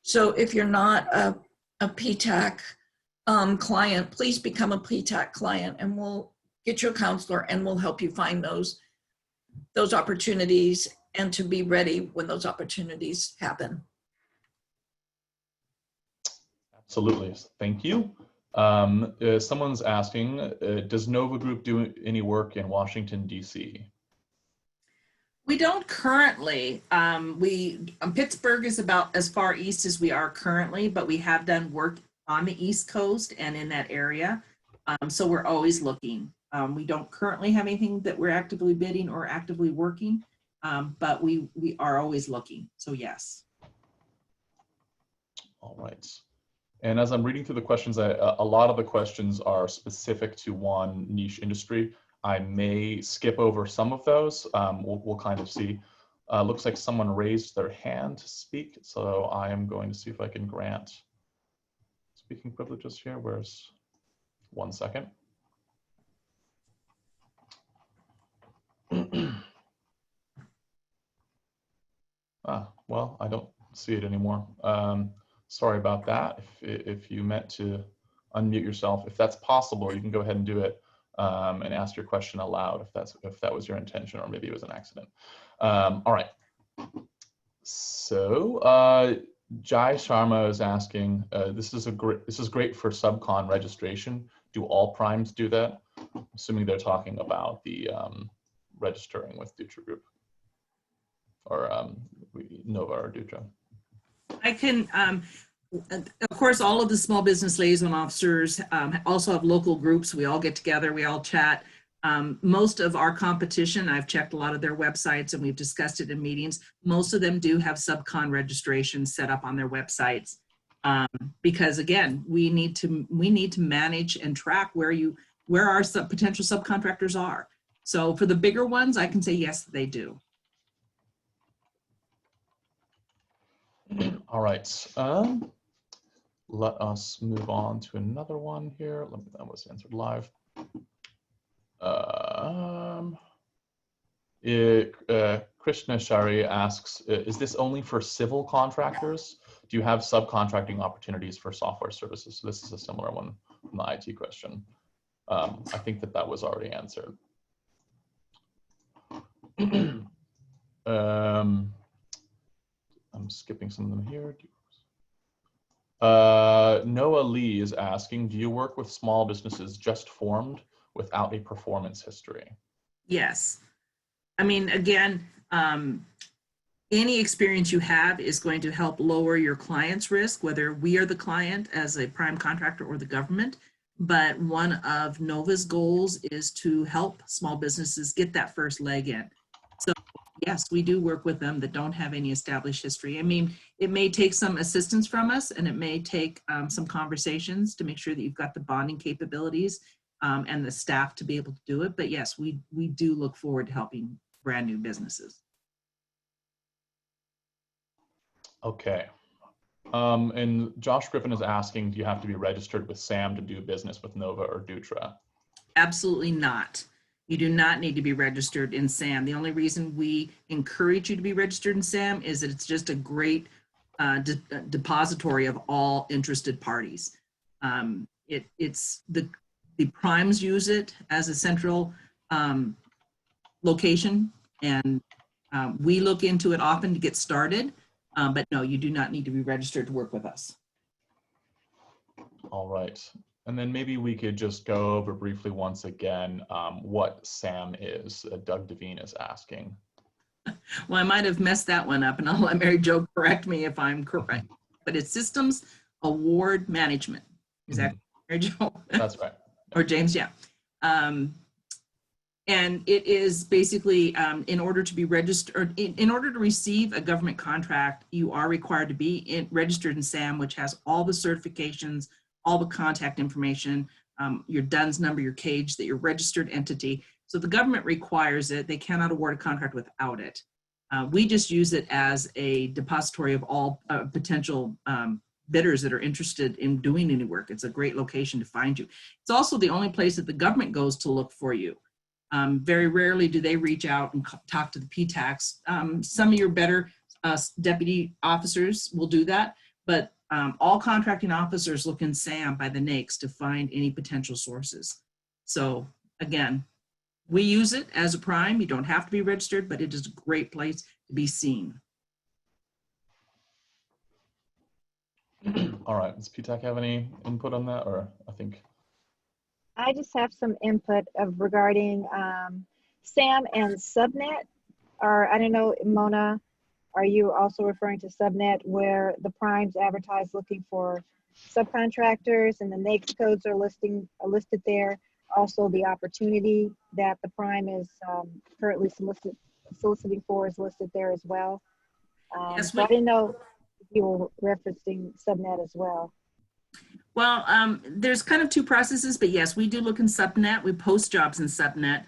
So if you're not a Ptac client, please become a Ptac client, and we'll get you a counselor and we'll help you find those opportunities and to be ready when those opportunities happen. Absolutely. Thank you. Someone's asking, does Nova Group do any work in Washington, D.C.? We don't currently. Pittsburgh is about as far east as we are currently, but we have done work on the East Coast and in that area. So we're always looking. We don't currently have anything that we're actively bidding or actively working, but we are always looking. So yes. All right. And as I'm reading through the questions, a lot of the questions are specific to one niche industry. I may skip over some of those. We'll kind of see. Looks like someone raised their hand to speak, so I am going to see if I can grant speaking privileges here. Where's 1 second? Well, I don't see it anymore. Sorry about that. If you meant to unmute yourself, if that's possible, you can go ahead and do it and ask your question aloud if that was your intention, or maybe it was an accident. All right. So Jai Sharma is asking, this is great for subcon registration. Do all primes do that? Assuming they're talking about the registering with Dutra Group or Nova or Dutra. I can, of course, all of the small business liaison officers also have local groups. We all get together, we all chat. Most of our competition, I've checked a lot of their websites and we've discussed it in meetings. Most of them do have subcon registration set up on their websites because again, we need to manage and track where our potential subcontractors are. So for the bigger ones, I can say yes, they do. All right. Let us move on to another one here. That was answered live. Krishna Shari asks, is this only for civil contractors? Do you have subcontracting opportunities for software services? So this is a similar one from the IT question. I think that was already answered. I'm skipping some of them here. Noah Lee is asking, do you work with small businesses just formed without a performance history? Yes. I mean, again, any experience you have is going to help lower your client's risk, whether we are the client as a prime contractor or the government. But one of NOVA's goals is to help small businesses get that first leg in. So yes, we do work with them that don't have any established history. I mean, it may take some assistance from us, and it may take some conversations to make sure that you've got the bonding capabilities and the staff to be able to do it. But yes, we do look forward to helping brand new businesses. Okay. And Josh Griffin is asking, do you have to be registered with SAM to do business with Nova or Dutra? Absolutely not. You do not need to be registered in SAM. The only reason we encourage you to be registered in SAM is that it's just a great depository of all interested parties. It's the primes use it as a central location, and we look into it often to get started. But no, you do not need to be registered to work with us. All right. And then maybe we could just go over briefly once again what SAM is. Doug Devine is asking. Well, I might have messed that one up, and I'll let Mary Jo correct me if I'm correct. But it's Systems Award Management. Is that Mary Jo? That's right. Or James, yeah. And it is basically in order to be registered, in order to receive a government contract, you are required to be registered in SAM, which has all the certifications, all the contact information, your DUNS number, your cage, that you're a registered entity. So the government requires it. They cannot award a contract without it. We just use it as a depository of all potential bidders that are interested in doing any work. It's a great location to find you. It's also the only place that the government goes to look for you. Very rarely do they reach out and talk to the Ptacs. Some of your better deputy officers will do that, but all contracting officers look in SAM by the NAICS to find any potential sources. So again, we use it as a prime. You don't have to be registered, but it is a great place to be seen. All right, does Ptac have any input on that, or I think? I just have some input regarding SAM and Subnet. Or I don't know, Mona, are you also referring to Subnet, where the primes advertise looking for subcontractors and the NAICS codes are listed there? Also, the opportunity that the prime is currently soliciting for is listed there as well. Yes, so I didn't know if you were referencing Subnet as well. Well, there's kind of two processes, but yes, we do look in Subnet. We post jobs in Subnet.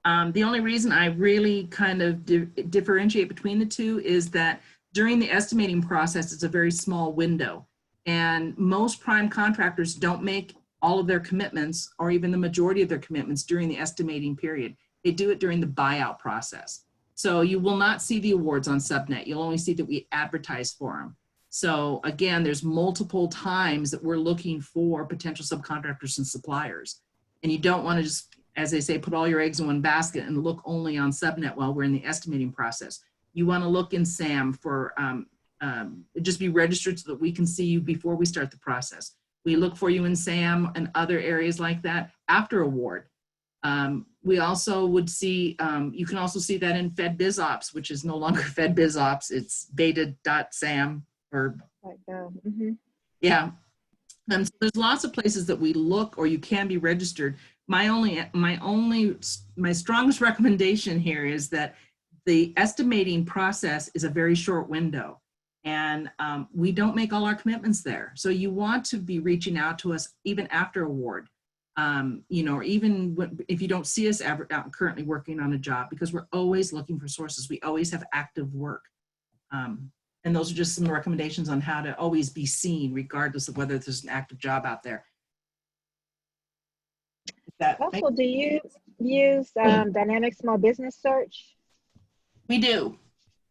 The only reason I really kind of differentiate between the two is that during the estimating process, it's a very small window. And most prime contractors don't make all of their commitments, or even the majority of their commitments, during the estimating period. They do it during the buyout process. So you will not see the awards on Subnet. You'll only see that we advertise for them. So again, there's multiple times that we're looking for potential subcontractors and suppliers. And you don't want to just, as they say, put all your eggs in one basket and look only on Subnet while we're in the estimating process. You want to look in SAM for, just be registered so that we can see you before we start the process. We look for you in SAM and other areas like that after award. We also would see, you can also see that in FedBizOps, which is no longer FedBizOps, it's beta.sam. Or yeah, so there's lots of places that we look, or you can be registered. My strongest recommendation here is that the estimating process is a very short window, and we don't make all our commitments there. So you want to be reaching out to us even after award, you know, or even if you don't see us out currently working on a job, because we're always looking for sources. We always have active work. And those are just some recommendations on how to always be seen, regardless of whether there's an active job out there. Also, do you use dynamic small business search? We do.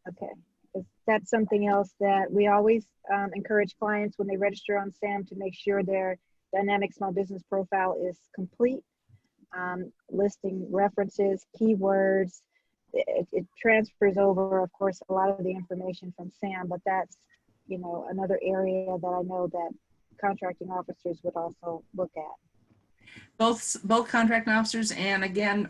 Okay, that's something else that we always encourage clients when they register on SAM to make sure their dynamic small business profile is complete, listing references, keywords. It transfers over, of course, a lot of the information from SAM, but that's, you know, another area that I know that contracting officers would also look at. Both contracting officers and, again,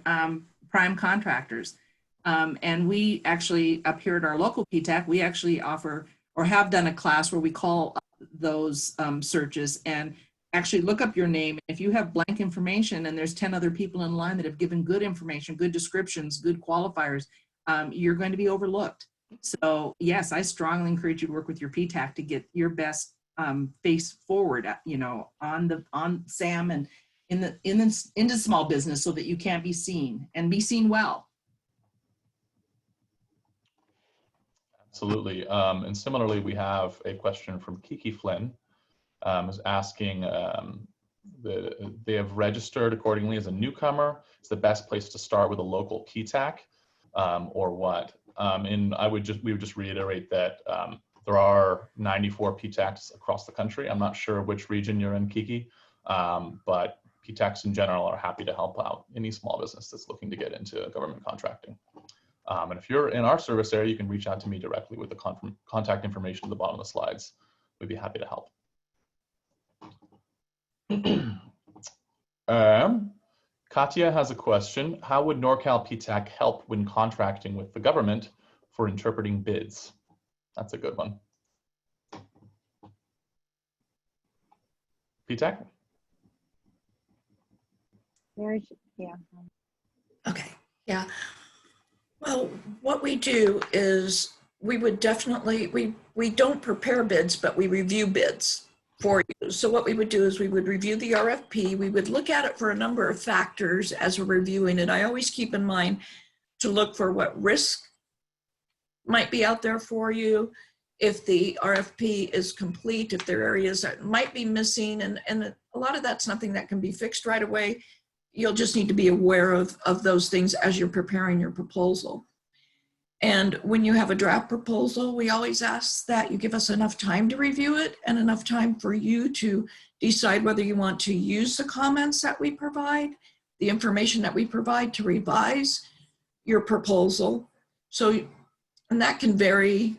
prime contractors. And we actually, up here at our local Ptac, we actually offer or have done a class where we call those searches and actually look up your name. If you have blank information and there's 10 other people in line that have given good information, good descriptions, good qualifiers, you're going to be overlooked. So yes, I strongly encourage you to work with your Ptac to get your best face forward, you know, on SAM and into small business, so that you can be seen and be seen well. Absolutely. And similarly, we have a question from Kiki Flynn, is asking, they have registered accordingly as a newcomer. It's the best place to start with a local Ptac, or what? And we would just reiterate that there are 94 Ptacs across the country. I'm not sure which region you're in, Kiki, but Ptacs in general are happy to help out any small business that's looking to get into government contracting. And if you're in our service area, you can reach out to me directly with the contact information at the bottom of the slides. We'd be happy to help. Katya has a question. How would Norcal Ptac help when contracting with the government for interpreting bids? That's a good one. Ptac? Yeah. Okay, yeah. Well, what we do is we would definitely, we don't prepare bids, but we review bids for you. So what we would do is we would review the RFP. We would look at it for a number of factors as we're reviewing it. I always keep in mind to look for what risk might be out there for you, if the RFP is complete, if there are areas that might be missing, and a lot of that's nothing that can be fixed right away. You'll just need to be aware of those things as you're preparing your proposal. And when you have a draft proposal, we always ask that you give us enough time to review it and enough time for you to decide whether you want to use the comments that we provide, the information that we provide to revise your proposal. So, and that can vary.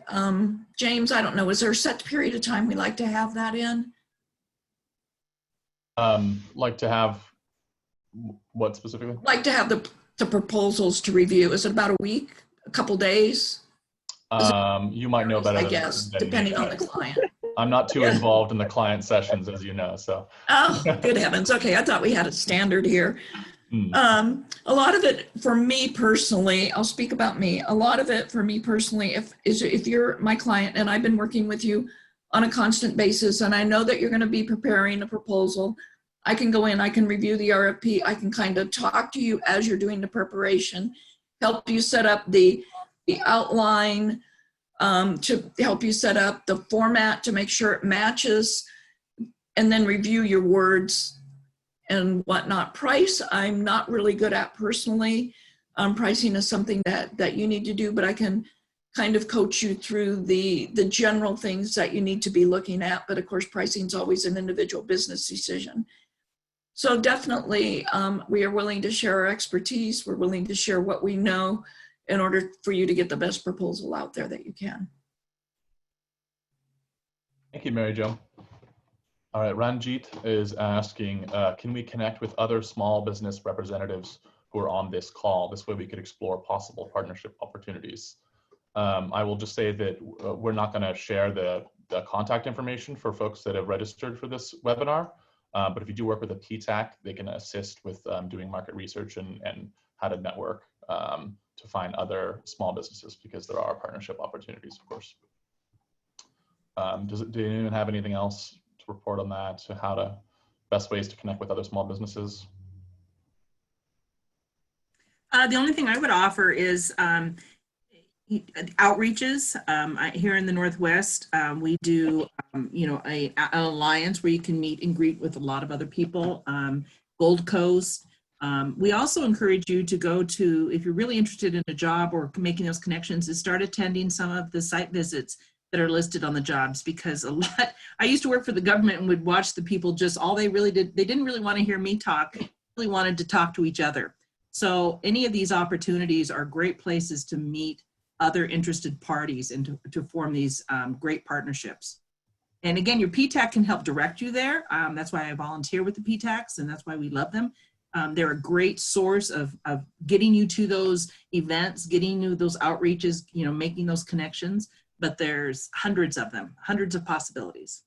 James, I don't know, is there a set period of time we like to have that in? Like to have what specifically? Like to have the proposals to review. Is it about a week, a couple days? You might know better. I guess, depending on the client. I'm not too involved in the client sessions, as you know, so. Oh, good heavens. Okay, I thought we had a standard here. A lot of it for me personally, I'll speak about me. A lot of it for me personally, if you're my client and I've been working with you on a constant basis and I know that you're going to be preparing a proposal, I can go in, I can review the RFP, I can kind of talk to you as you're doing the preparation, help you set up the outline, to help you set up the format to make sure it matches, and then review your words and whatnot. Price, I'm not really good at personally. Pricing is something that you need to do, but I can kind of coach you through the general things that you need to be looking at. But of course, pricing is always an individual business decision. So definitely, we are willing to share our expertise. We're willing to share what we know in order for you to get the best proposal out there that you can. Thank you, Mary Jo. All right, Ranjit is asking, can we connect with other small business representatives who are on this call? This way we could explore possible partnership opportunities. I will just say that we're not going to share the contact information for folks that have registered for this webinar. But if you do work with a Ptac, they can assist with doing market research and how to network to find other small businesses, because there are partnership opportunities, of course. Do anyone have anything else to report on that? So how to best ways to connect with other small businesses? The only thing I would offer is outreaches. Here in the Northwest, we do, you know, an alliance where you can meet and greet with a lot of other people. Gold Coast. We also encourage you to go to, if you're really interested in a job or making those connections, is start attending some of the site visits that are listed on the jobs, because a lot, I used to work for the government and would watch the people just, all they really did, they didn't really want to hear me talk, they really wanted to talk to each other. So any of these opportunities are great places to meet other interested parties and to form these great partnerships. And again, your Ptac can help direct you there. That's why I volunteer with the Ptacs, and that's why we love them. They're a great source of getting you to those events, getting you those outreaches, you know, making those connections. But there's hundreds of them, hundreds of possibilities.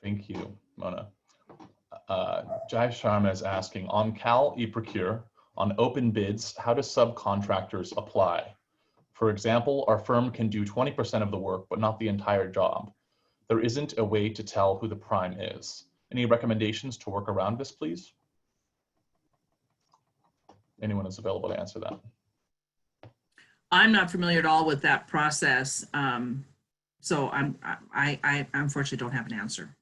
Thank you, Mona. Jai Sharma is asking, on Cal eProcure, on open bids, how do subcontractors apply? For example, our firm can do 20% of the work, but not the entire job. There isn't a way to tell who the prime is. Any recommendations to work around this, please? Anyone is available to answer that. I'm not familiar at all with that process. So I unfortunately don't have an answer.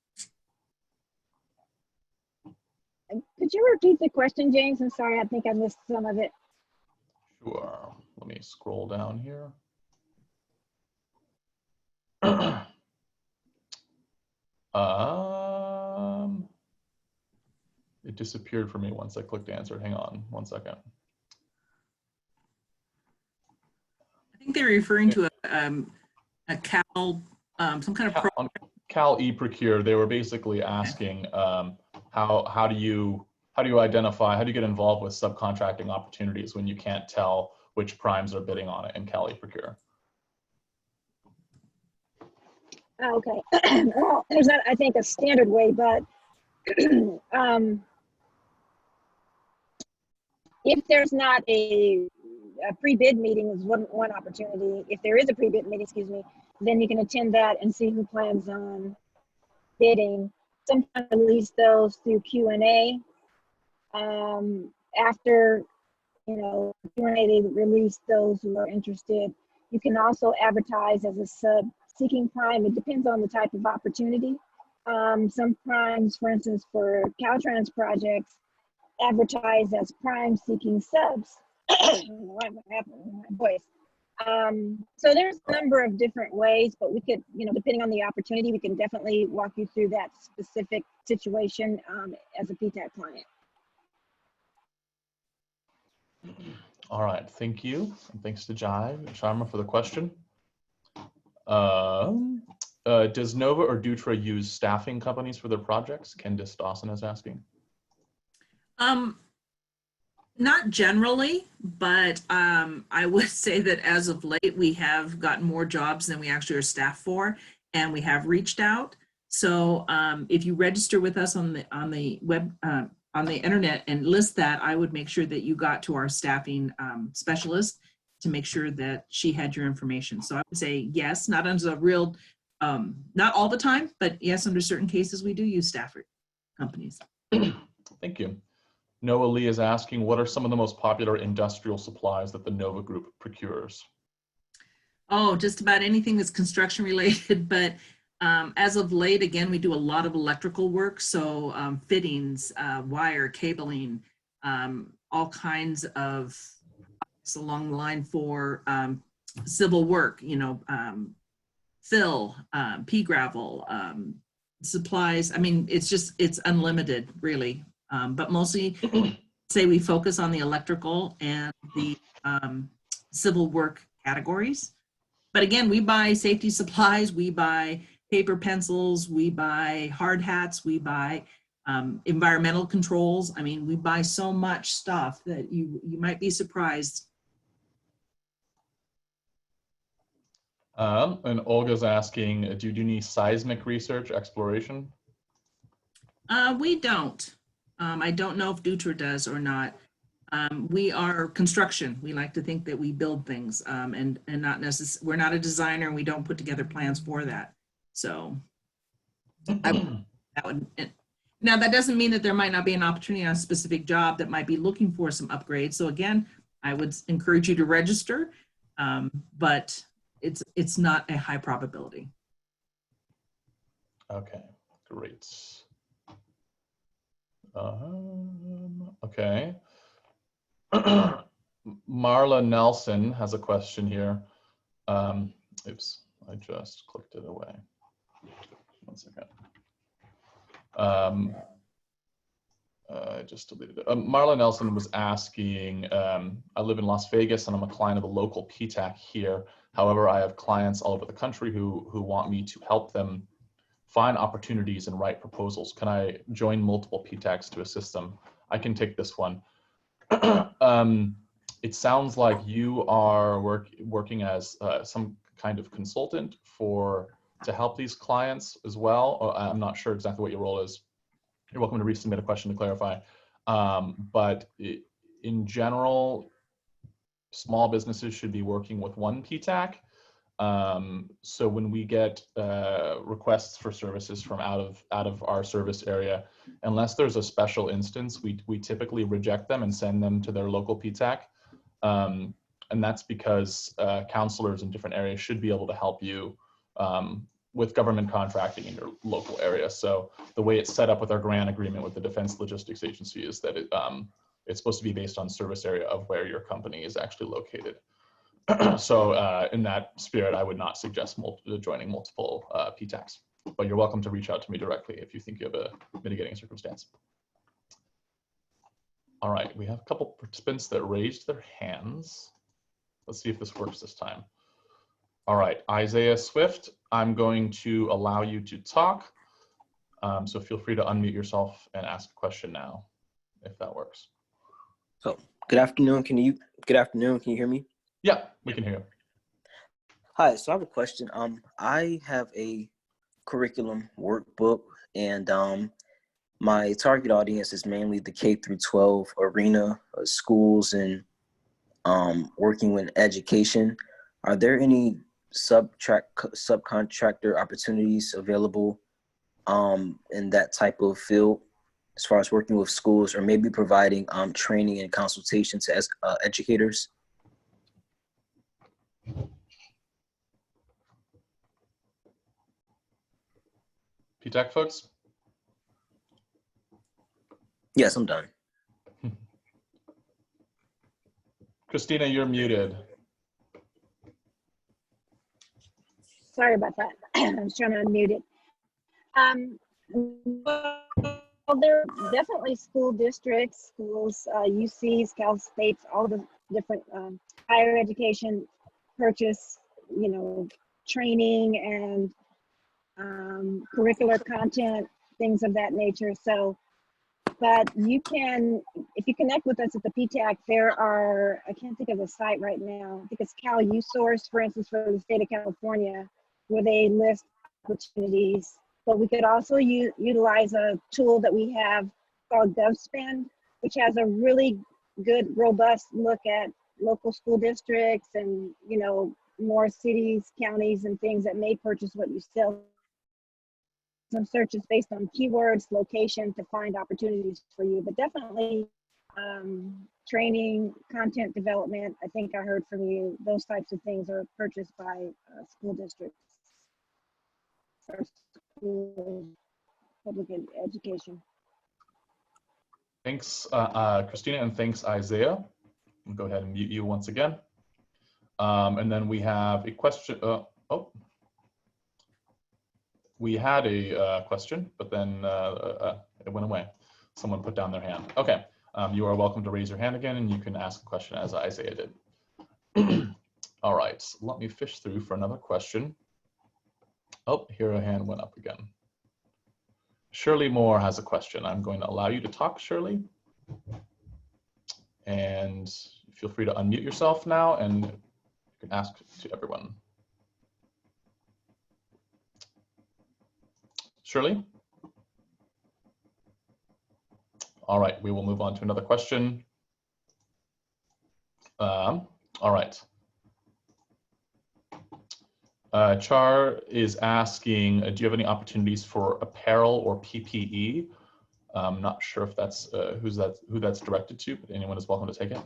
Could you repeat the question, James? I'm sorry, I think I missed some of it. Sure. Let me scroll down here. It disappeared for me once I clicked answer. Hang on 1 second. I think they're referring to a Cal, some kind of program. On Cal eProcure, they were basically asking how do you identify, how do you get involved with subcontracting opportunities when you can't tell which primes are bidding on it in Cal eProcure? Okay. Well, there's not, I think, a standard way, but if there's not a pre-bid meeting is one opportunity. If there is a pre-bid meeting, excuse me, then you can attend that and see who plans on bidding. Sometimes release those through Q&A. After, you know, Q&A, they release those who are interested. You can also advertise as a sub seeking prime. It depends on the type of opportunity. Some primes, for instance, for Caltrans projects, advertise as prime seeking subs. What happened in my voice? So there's a number of different ways, but we could, you know, depending on the opportunity, we can definitely walk you through that specific situation as a Ptac client. All right, thank you. And thanks to Jai Sharma for the question. Does Nova or Dutra use staffing companies for their projects? Candice Dawson is asking. Not generally, but I would say that as of late, we have gotten more jobs than we actually are staffed for, and we have reached out. So if you register with us on the web, on the internet and list that, I would make sure that you got to our staffing specialist to make sure that she had your information. So I would say yes, not under a real, not all the time, but yes, under certain cases, we do use staffer companies. Thank you. Noah Lee is asking, what are some of the most popular industrial supplies that the Nova Group procures? Oh, just about anything that's construction related, but as of late, again, we do a lot of electrical work. So fittings, wire, cabling, all kinds of along the line for civil work, you know, fill, pea gravel, supplies. I mean, it's unlimited really. But mostly say we focus on the electrical and the civil work categories. But again, we buy safety supplies, we buy paper pencils, we buy hard hats, we buy environmental controls. I mean, we buy so much stuff that you might be surprised. And Olga's asking, do you do any seismic research, exploration? We don't. I don't know if Dutra does or not. We are construction. We like to think that we build things and not necessarily, we're not a designer and we don't put together plans for that. So now that doesn't mean that there might not be an opportunity on a specific job that might be looking for some upgrades. So again, I would encourage you to register, but it's not a high probability. Okay, great. Okay. Marla Nelson has a question here. Oops, I just clicked it away. 1 second. I just deleted it. Marla Nelson was asking, I live in Las Vegas and I'm a client of a local Ptac here. However, I have clients all over the country who want me to help them find opportunities and write proposals. Can I join multiple Ptacs to assist them? I can take this one. It sounds like you are working as some kind of consultant to help these clients as well. I'm not sure exactly what your role is. You're welcome to resubmit a question to clarify. But in general, small businesses should be working with one Ptac. So when we get requests for services from out of our service area, unless there's a special instance, we typically reject them and send them to their local Ptac. And that's because counselors in different areas should be able to help you with government contracting in your local area. So the way it's set up with our grant agreement with the Defense Logistics Agency is that it's supposed to be based on service area of where your company is actually located. So in that spirit, I would not suggest joining multiple Ptacs, but you're welcome to reach out to me directly if you think you have a mitigating circumstance. All right, we have a couple participants that raised their hands. Let's see if this works this time. All right, Isaiah Swift, I'm going to allow you to talk. So feel free to unmute yourself and ask a question now, if that works. So, good afternoon. Can you hear me? Yeah, we can hear you. Hi, so I have a question. I have a curriculum workbook, and my target audience is mainly the K through 12 arena, schools, and working with education. Are there any subcontractor opportunities available in that type of field, as far as working with schools, or maybe providing training and consultation to educators? Ptac folks? Yes, I'm done. Christina, you're muted. Sorry about that. I was trying to unmute it. Well, there are definitely school districts, schools, UCs, Cal States, all the different higher education purchase, training and curricular content, things of that nature. So, but you can, if you connect with us at the Ptac, there are, I can't think of the site right now, I think it's Cal USource, for instance, for the state of California, where they list opportunities. But we could also utilize a tool that we have called GovSpend, which has a really good, robust look at local school districts and, more cities, counties, and things that may purchase what you sell. Some searches based on keywords, location to find opportunities for you, but definitely training, content development. I think I heard from you, those types of things are purchased by school districts or school public education. Thanks, Christina, and thanks, Isaiah. I'll go ahead and mute you once again. And then we have a question. We had a question, but then it went away. Someone put down their hand. Okay, you are welcome to raise your hand again, and you can ask a question as Isaiah did. All right, let me fish through for another question. Oh, here a hand went up again. Shirley Moore has a question. I'm going to allow you to talk, Shirley. And feel free to unmute yourself now, and you can ask to everyone. Shirley? All right, we will move on to another question. All right. Char is asking, do you have any opportunities for apparel or PPE? I'm not sure if that's who that's directed to, but anyone is welcome to take it.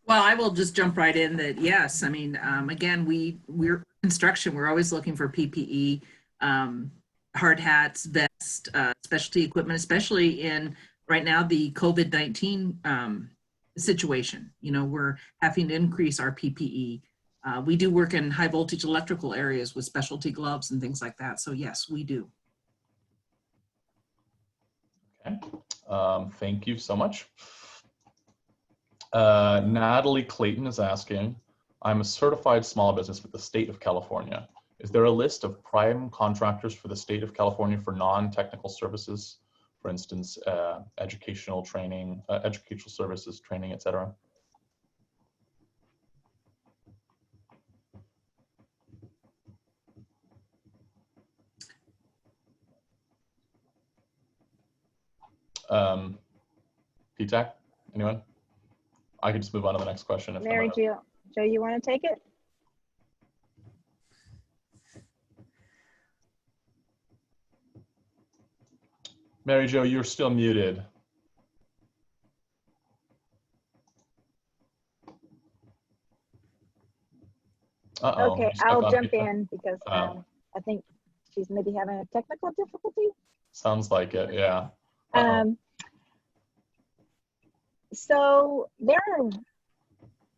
Well, I will just jump right in that, yes, I mean, again, we're construction, we're always looking for PPE, hard hats, vest, specialty equipment, especially in right now, the COVID-19 situation. You know, we're having to increase our PPE. We do work in high voltage electrical areas with specialty gloves and things like that. So yes, we do. Okay, thank you so much. Natalie Clayton is asking, I'm a certified small business with the state of California. Is there a list of prime contractors for the state of California for non-technical services? For instance, educational training, educational services, training, etc. Ptac, anyone? I could just move on to the next question. If Mary Jo, you want to take it? Mary Jo, you're still muted. Uh-oh. Okay, I'll jump in because I think she's maybe having a technical difficulty. Sounds like it, yeah. So there are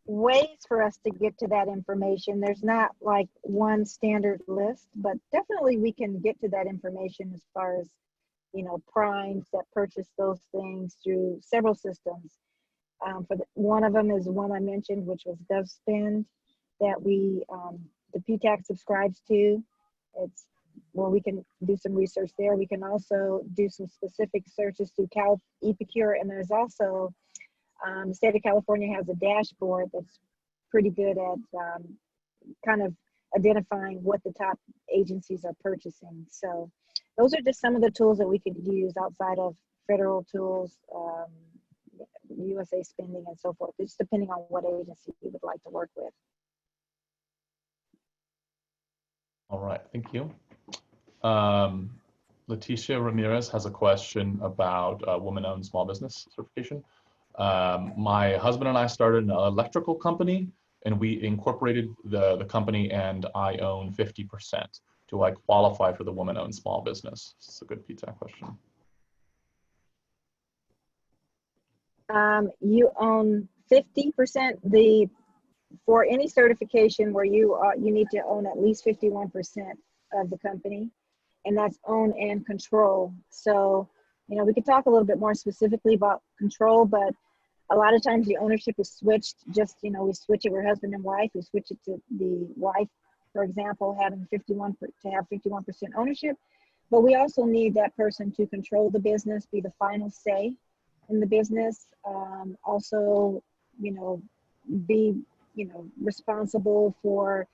ways for us to get to that information. There's not like one standard list, but definitely we can get to that information as far as, you know, primes that purchase those things through several systems. One of them is the one I mentioned, which was GovSpend, that we, the Ptac subscribes to. It's where we can do some research there. We can also do some specific searches through Cal eProcure, and there's also the state of California has a dashboard that's pretty good at kind of identifying what the top agencies are purchasing. So those are just some of the tools that we could use outside of federal tools, USA spending and so forth. It's depending on what agency you would like to work with. All right, thank you. Leticia Ramirez has a question about woman-owned small business certification. My husband and I started an electrical company, and we incorporated the company, and I own 50%. Do I qualify for the woman-owned small business? This is a good Ptac question. You own 50%. For any certification where you need to own at least 51% of the company, and that's own and control. So, you know, we could talk a little bit more specifically about control, but a lot of times the ownership is switched. Just, you know, we switch it, we're husband and wife. We switch it to the wife, for example, having 51% ownership. But we also need that person to control the business, be the final say in the business. Also, you know, be, you know, responsible for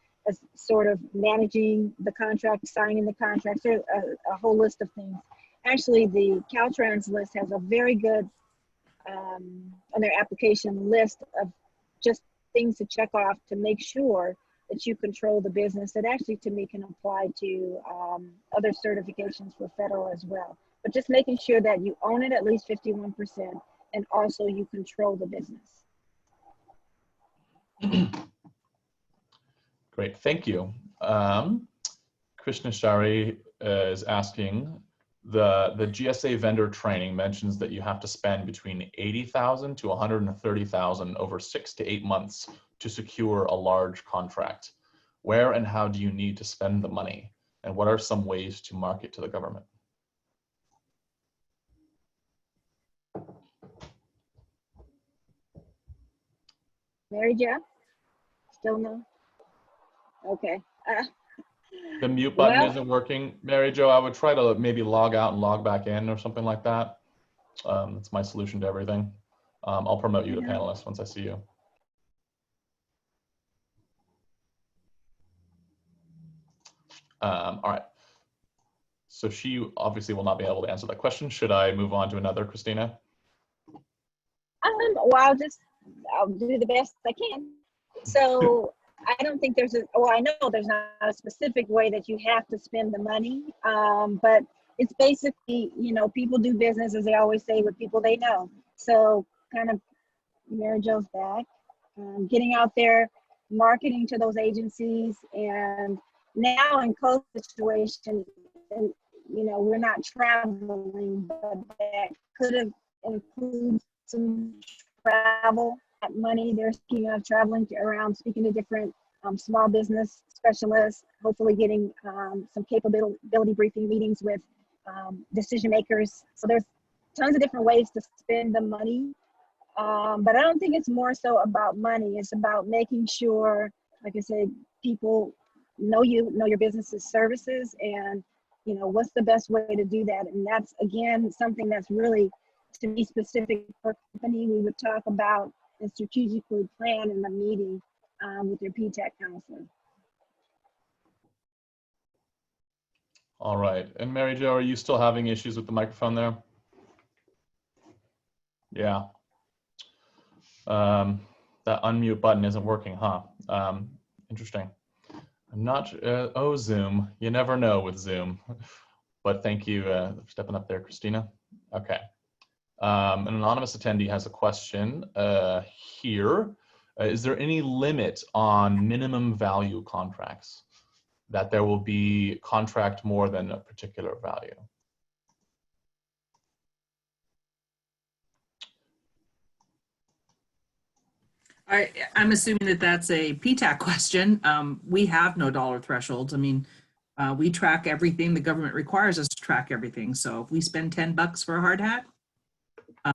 sort of managing the contract, signing the contracts, a whole list of things. Actually, the Caltrans list has a very good on their application list of just things to check off to make sure that you control the business. That actually, to me, can apply to other certifications for federal as well. But just making sure that you own it at least 51% and also you control the business. Great, thank you. Krishna Shari is asking, the GSA vendor training mentions that you have to spend between $80,000 to $130,000 over 6 to 8 months to secure a large contract. Where and how do you need to spend the money? And what are some ways to market to the government? Mary Jo? Still no? Okay. The mute button isn't working. Mary Jo, I would try to maybe log out and log back in or something like that. It's my solution to everything. I'll promote you to panelist once I see you. All right. So she obviously will not be able to answer that question. Should I move on to another, Christina? Well, I'll do the best I can. So I don't think there's I know there's not a specific way that you have to spend the money, but it's basically, you know, people do business, as they always say, with people they know. So kind of Mary Jo's back. getting out there, marketing to those agencies. And now in COVID situation, and we're not traveling, but that could have included some travel money. They're speaking of traveling around, speaking to different small business specialists, hopefully getting some capability briefing meetings with decision makers. So there's tons of different ways to spend the money. But I don't think it's more so about money. It's about making sure, like I said, people know your business's services, and what's the best way to do that. And that's, again, something that's really, to be specific per company, we would talk about and strategically plan in the meeting with your Ptac counselor. All right. And Mary Jo, are you still having issues with the microphone there? Yeah. That unmute button isn't working, huh? Interesting. I'm not, oh, Zoom. You never know with Zoom. But thank you for stepping up there, Christina. Okay. An anonymous attendee has a question here. Is there any limit on minimum value contracts, that there will be contract more than a particular value? I'm assuming that that's a Ptac question. We have no dollar thresholds. I mean, we track everything. The government requires us to track everything. So if we spend $10 for a hard hat,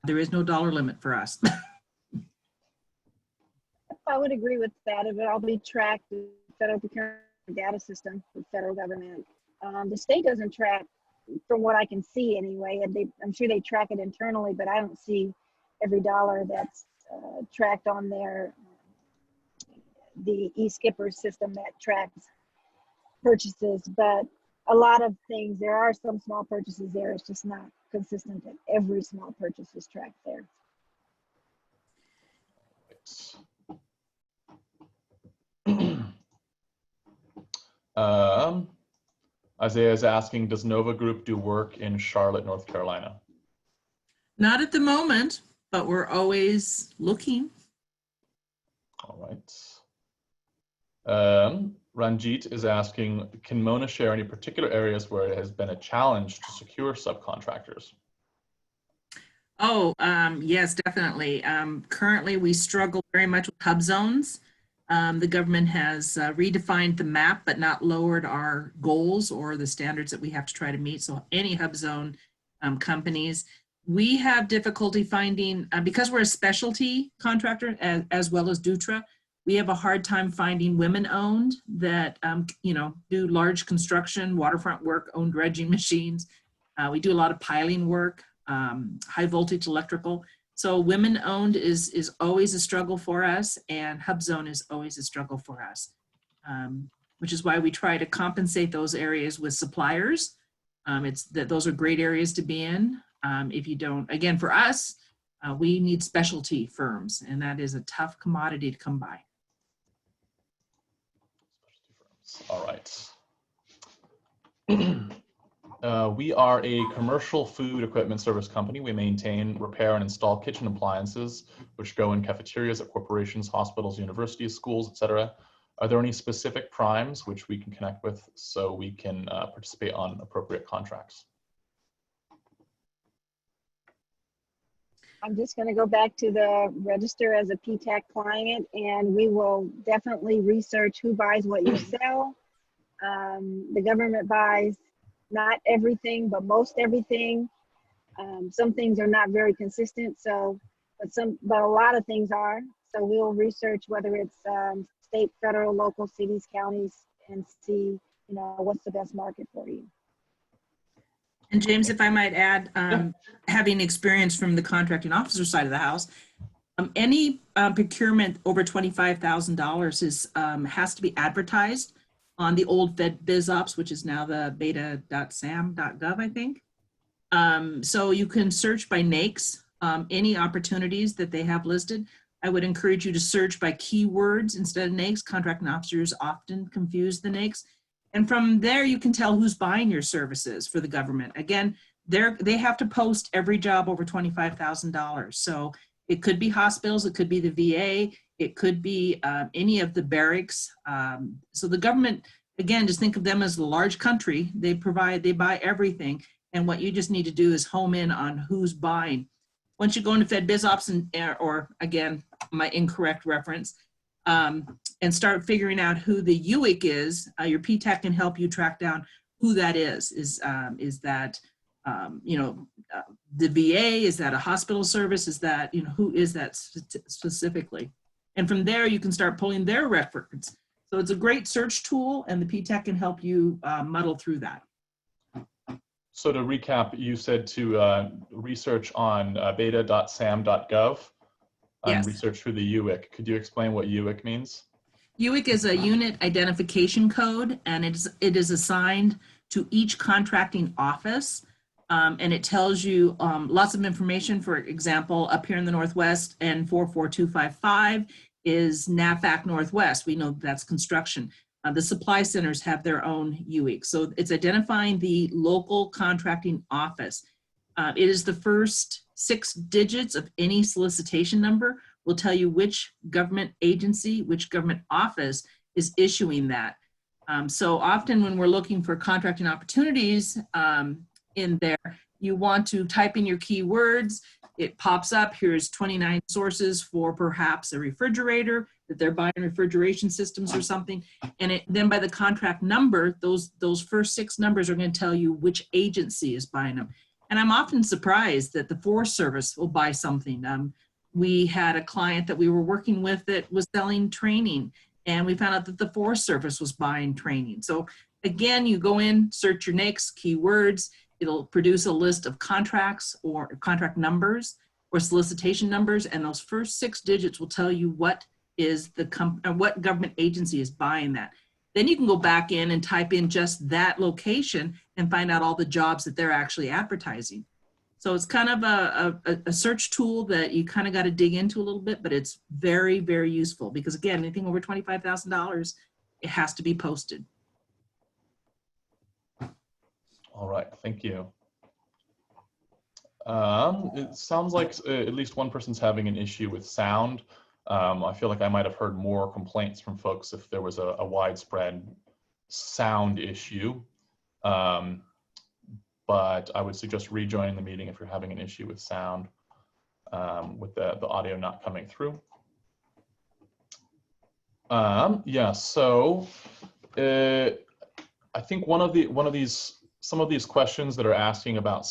there is no dollar limit for us. I would agree with that. It would all be tracked in the federal procurement data system with federal government. The state doesn't track, from what I can see anyway. I'm sure they track it internally, but I don't see every dollar that's tracked on the e-skipper system that tracks purchases. But a lot of things, there are some small purchases there. It's just not consistent that every small purchase is tracked there. Isaiah is asking, does Nova Group do work in Charlotte, North Carolina? Not at the moment, but we're always looking. All right. Ranjit is asking, can Mona share any particular areas where it has been a challenge to secure subcontractors? Oh, yes, definitely. Currently, we struggle very much with hub zones. The government has redefined the map, but not lowered our goals or the standards that we have to try to meet. So any hub zone companies, we have difficulty finding, because we're a specialty contractor as well as Dutra, we have a hard time finding women-owned that, do large construction, waterfront work, own dredging machines. We do a lot of piling work, high voltage electrical. So women-owned is always a struggle for us, and hub zone is always a struggle for us, which is why we try to compensate those areas with suppliers. Those are great areas to be in. If you don't, again, for us, we need specialty firms, and that is a tough commodity to come by. All right. We are a commercial food equipment service company. We maintain, repair, and install kitchen appliances, which go in cafeterias at corporations, hospitals, universities, schools, etc. Are there any specific primes which we can connect with so we can participate on appropriate contracts? I'm just going to go back to the register as a Ptac client, and we will definitely research who buys what you sell. The government buys not everything, but most everything. Some things are not very consistent, but a lot of things are. So we'll research whether it's state, federal, local, cities, counties, and see, what's the best market for you. And James, if I might add, having experience from the contracting officer side of the house, any procurement over $25,000 has to be advertised on the old FedBizOps, which is now the beta.sam.gov, I think. So you can search by NAICS, any opportunities that they have listed. I would encourage you to search by keywords instead of NAICS. Contracting officers often confuse the NAICS. And from there, you can tell who's buying your services for the government. Again, they have to post every job over $25,000. So it could be hospitals, it could be the VA, It could be any of the barracks. So the government, again, just think of them as a large country. They buy everything. And what you just need to do is home in on who's buying. Once you go into Fed Biz Ops or again, my incorrect reference, and start figuring out who the UIC is, your Ptac can help you track down who that is. Is that, the VA? Is that a hospital service? Is that, who is that specifically? And from there, you can start pulling their records. So it's a great search tool, and the Ptac can help you muddle through that. So to recap, you said to research on beta.sam.gov and Yes. research through the UIC. Could you explain what UIC means? UIC is a unit identification code, and it is assigned to each contracting office. And it tells you lots of information. For example, up here in the Northwest, and 44255 is NAFAC Northwest. We know that's construction. The supply centers have their own UIC. So it's identifying the local contracting office. It is the first 6 digits of any solicitation number will tell you which government agency, which government office is issuing that. So often when we're looking for contracting opportunities in there, you want to type in your keywords. It pops up, here's 29 sources for perhaps a refrigerator, that they're buying refrigeration systems or something. And then by the contract number, those first 6 numbers are going to tell you which agency is buying them. And I'm often surprised that the Forest Service will buy something. We had a client that we were working with that was selling training, and we found out that the Forest Service was buying training. So again, you go in, search your next keywords. It'll produce a list of contracts or contract numbers or solicitation numbers, and those first 6 digits will tell you what is what government agency is buying that. Then you can go back in and type in just that location and find out all the jobs that they're actually advertising. So it's kind of a search tool that you kind of got to dig into a little bit, but it's very, very useful because again, anything over $25,000, it has to be posted. All right, thank you. It sounds like at least one person's having an issue with sound. I feel like I might have heard more complaints from folks if there was a widespread sound issue. But I would suggest rejoining the meeting if you're having an issue with sound, with the audio not coming through. Yeah, so I think some of these questions that are asking about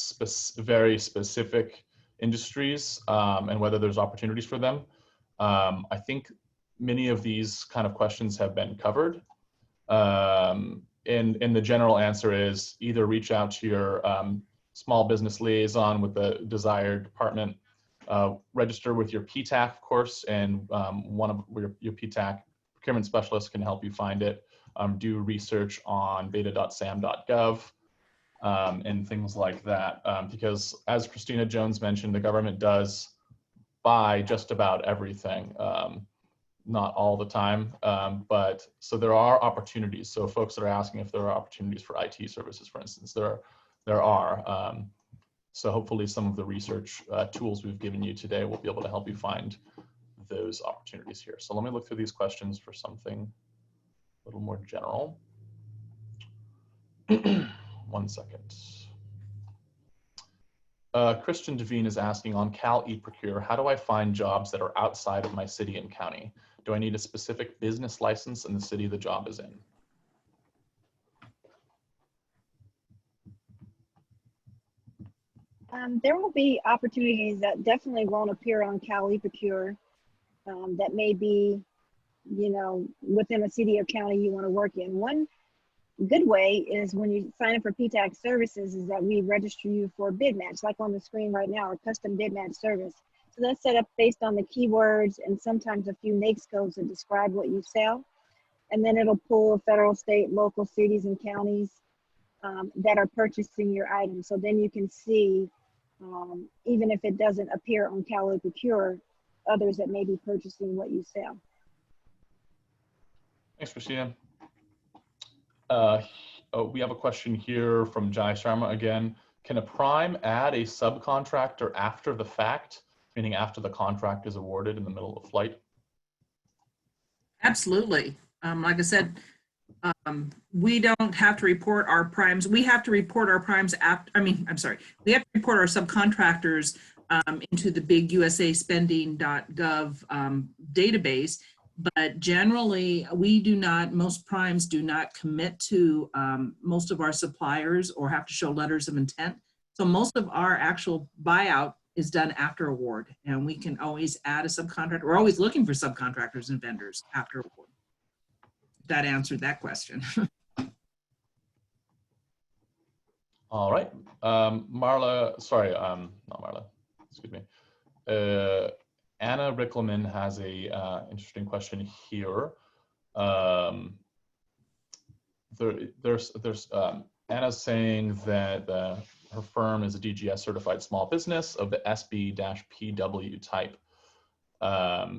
very specific industries and whether there's opportunities for them, I think many of these kind of questions have been covered. And the general answer is either reach out to your small business liaison with the desired department, register with your Ptac, of course, and one of your Ptac procurement specialists can help you find it. Do research on beta.sam.gov and things like that, because as Christina Jones mentioned, the government does buy just about everything. Not all the time, but so there are opportunities. So folks that are asking if there are opportunities for IT services, for instance, there are. So hopefully some of the research tools we've given you today will be able to help you find those opportunities here. So let me look through these questions for something a little more general. 1 second. Christian Devine is asking on Cal eProcure, how do I find jobs that are outside of my city and county? Do I need a specific business license in the city the job is in? There will be opportunities that definitely won't appear on Cal eProcure that may be, within a city or county you want to work in. One good way is when you sign up for Ptac services is that we register you for a bid match, like on the screen right now, a custom bid match service. So that's set up based on the keywords and sometimes a few NAICS codes that describe what you sell. And then it'll pull federal, state, local cities and counties that are purchasing your items. So then you can see, even if it doesn't appear on Cal eProcure, others that may be purchasing what you sell. Thanks, Christina. We have a question here from Jai Sharma again. Can a prime add a subcontractor after the fact, meaning after the contract is awarded in the middle of flight? Absolutely. Like I said, we don't have to report our primes. We have to report our primes we have to report our subcontractors into the big usaspending.gov database. But generally, most primes do not commit to most of our suppliers or have to show letters of intent. So most of our actual buyout is done after award, and we can always add a subcontractor. We're always looking for subcontractors and vendors after award. That answered that question. All right. Marla, sorry, not Marla, excuse me. Anna Rickelman has a interesting question here. Anna's saying that her firm is a DGS certified small business of the SB-PW type.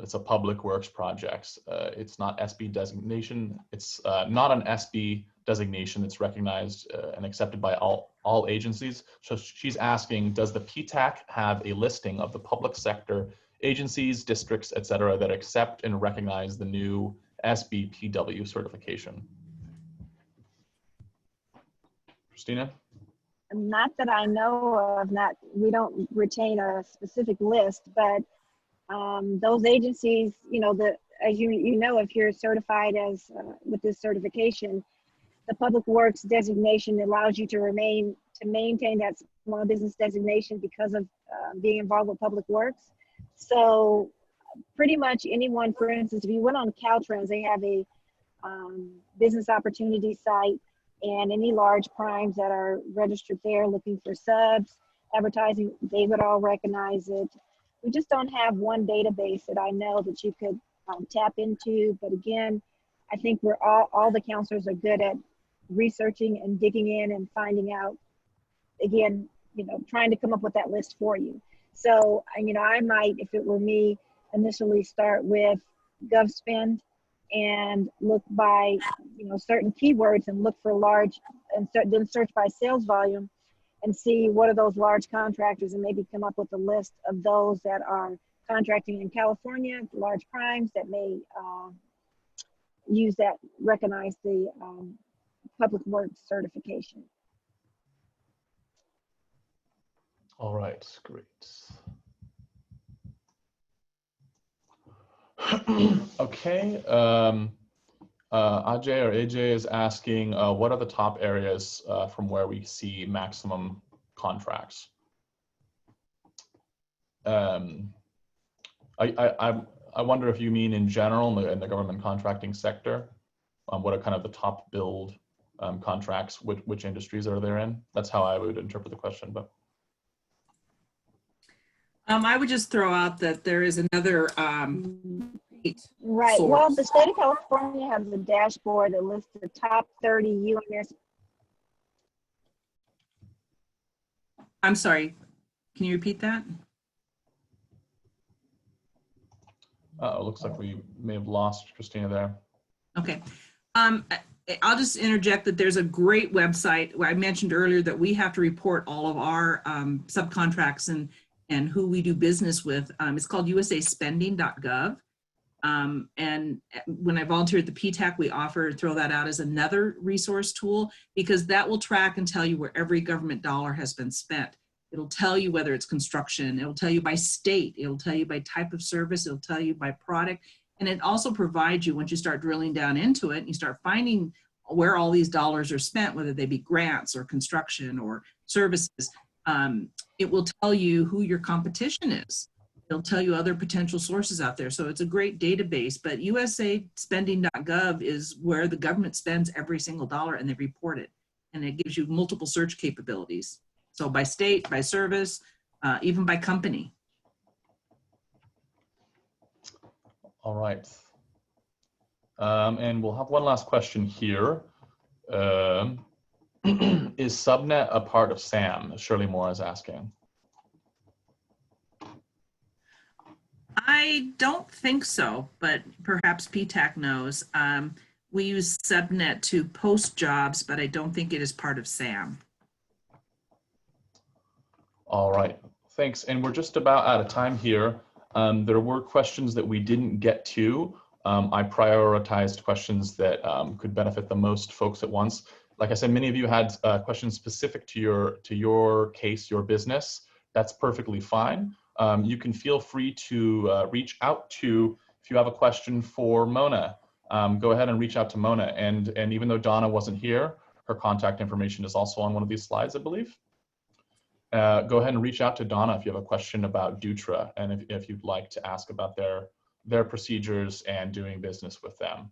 It's a public works project. It's not SB designation. It's not an SB designation that's recognized and accepted by all agencies. So she's asking, does the Ptac have a listing of the public sector agencies, districts, et cetera, that accept and recognize the new SB-PW certification? Christina? Not that I know of. We don't retain a specific list, but those agencies, as you know, if you're certified as with this certification, the public works designation allows you to maintain that small business designation because of being involved with public works. So pretty much anyone, for instance, if you went on Caltrans, they have a business opportunity site, and any large primes that are registered there looking for subs, advertising, they would all recognize it. We just don't have one database that I know that you could tap into. But again, I think all the counselors are good at researching and digging in and finding out, again, trying to come up with that list for you. So, I might, if it were me, initially start with GovSpend and look by, certain keywords and look for large, and then search by sales volume and see what are those large contractors, and maybe come up with a list of those that are contracting in California, large primes that may recognize the public works certification. All right, great. Okay, Ajay or AJ is asking, what are the top areas from where we see maximum contracts? I wonder if you mean in general in the government contracting sector, what are kind of the top billed contracts, which industries are there in? That's how I would interpret the question, but. I would just throw out that there is another right. source. Well, the state of California has a dashboard that lists the top 30 UNS. I'm sorry. Can you repeat that? It looks like we may have lost Christina there. Okay. I'll just interject that there's a great website where I mentioned earlier that we have to report all of our subcontracts and who we do business with. It's called usaspending.gov. And when I volunteer at the Ptac, we throw that out as another resource tool, because that will track and tell you where every government dollar has been spent. It'll tell you whether it's construction, it'll tell you by state, it'll tell you by type of service, it'll tell you by product. And it also provides you, once you start drilling down into it and you start finding where all these dollars are spent, whether they be grants or construction or services, it will tell you who your competition is. It'll tell you other potential sources out there. So it's a great database, but usaspending.gov is where the government spends every single dollar, and they report it. And it gives you multiple search capabilities. So by state, by service, even by company. All right. And we'll have one last question here. Is Subnet a part of SAM? Shirley Moore is asking. I don't think so, but perhaps Ptac knows. We use Subnet to post jobs, but I don't think it is part of SAM. All right, thanks. And we're just about out of time here. There were questions that we didn't get to I prioritized questions that could benefit the most folks at once. Like I said, many of you had questions specific to your case, your business. That's perfectly fine. You can feel free to reach out to, if you have a question for Mona, go ahead and reach out to Mona. And even though Donna wasn't here, her contact information is also on one of these slides, I believe. Go ahead and reach out to Donna if you have a question about Dutra, and if you'd like to ask about their procedures and doing business with them.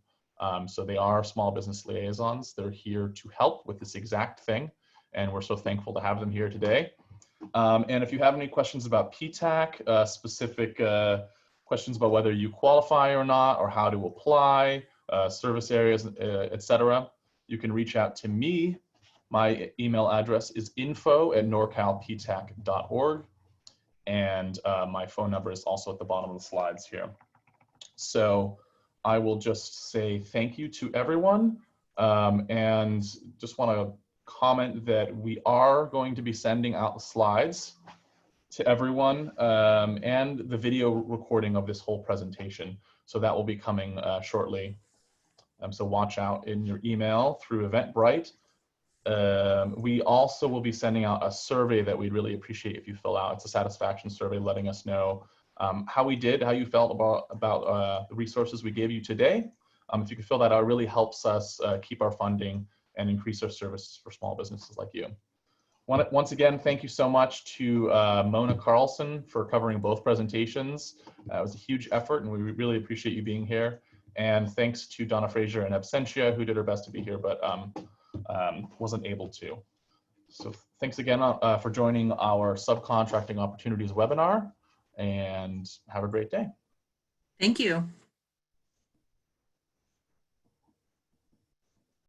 So they are small business liaisons. They're here to help with this exact thing, and we're so thankful to have them here today. And if you have any questions about Ptac, specific questions about whether you qualify or not, or how to apply, service areas, etc., you can reach out to me. My email address is info@norcalptac.org, and my phone number is also at the bottom of the slides here. So I will just say thank you to everyone, and just want to comment that we are going to be sending out the slides to everyone, and the video recording of this whole presentation. So that will be coming shortly. So watch out in your email through Eventbrite. We also will be sending out a survey that we'd really appreciate if you fill out. It's a satisfaction survey letting us know how we did, how you felt about the resources we gave you today. If you could fill that out, it really helps us keep our funding and increase our services for small businesses like you. Once again, thank you so much to Mona Carlson for covering both presentations. It was a huge effort, and we really appreciate you being here. And thanks to Donna Frazier and Absentia, who did her best to be here, but wasn't able to. So thanks again for joining our Subcontracting Opportunities webinar, and have a great day. Thank you.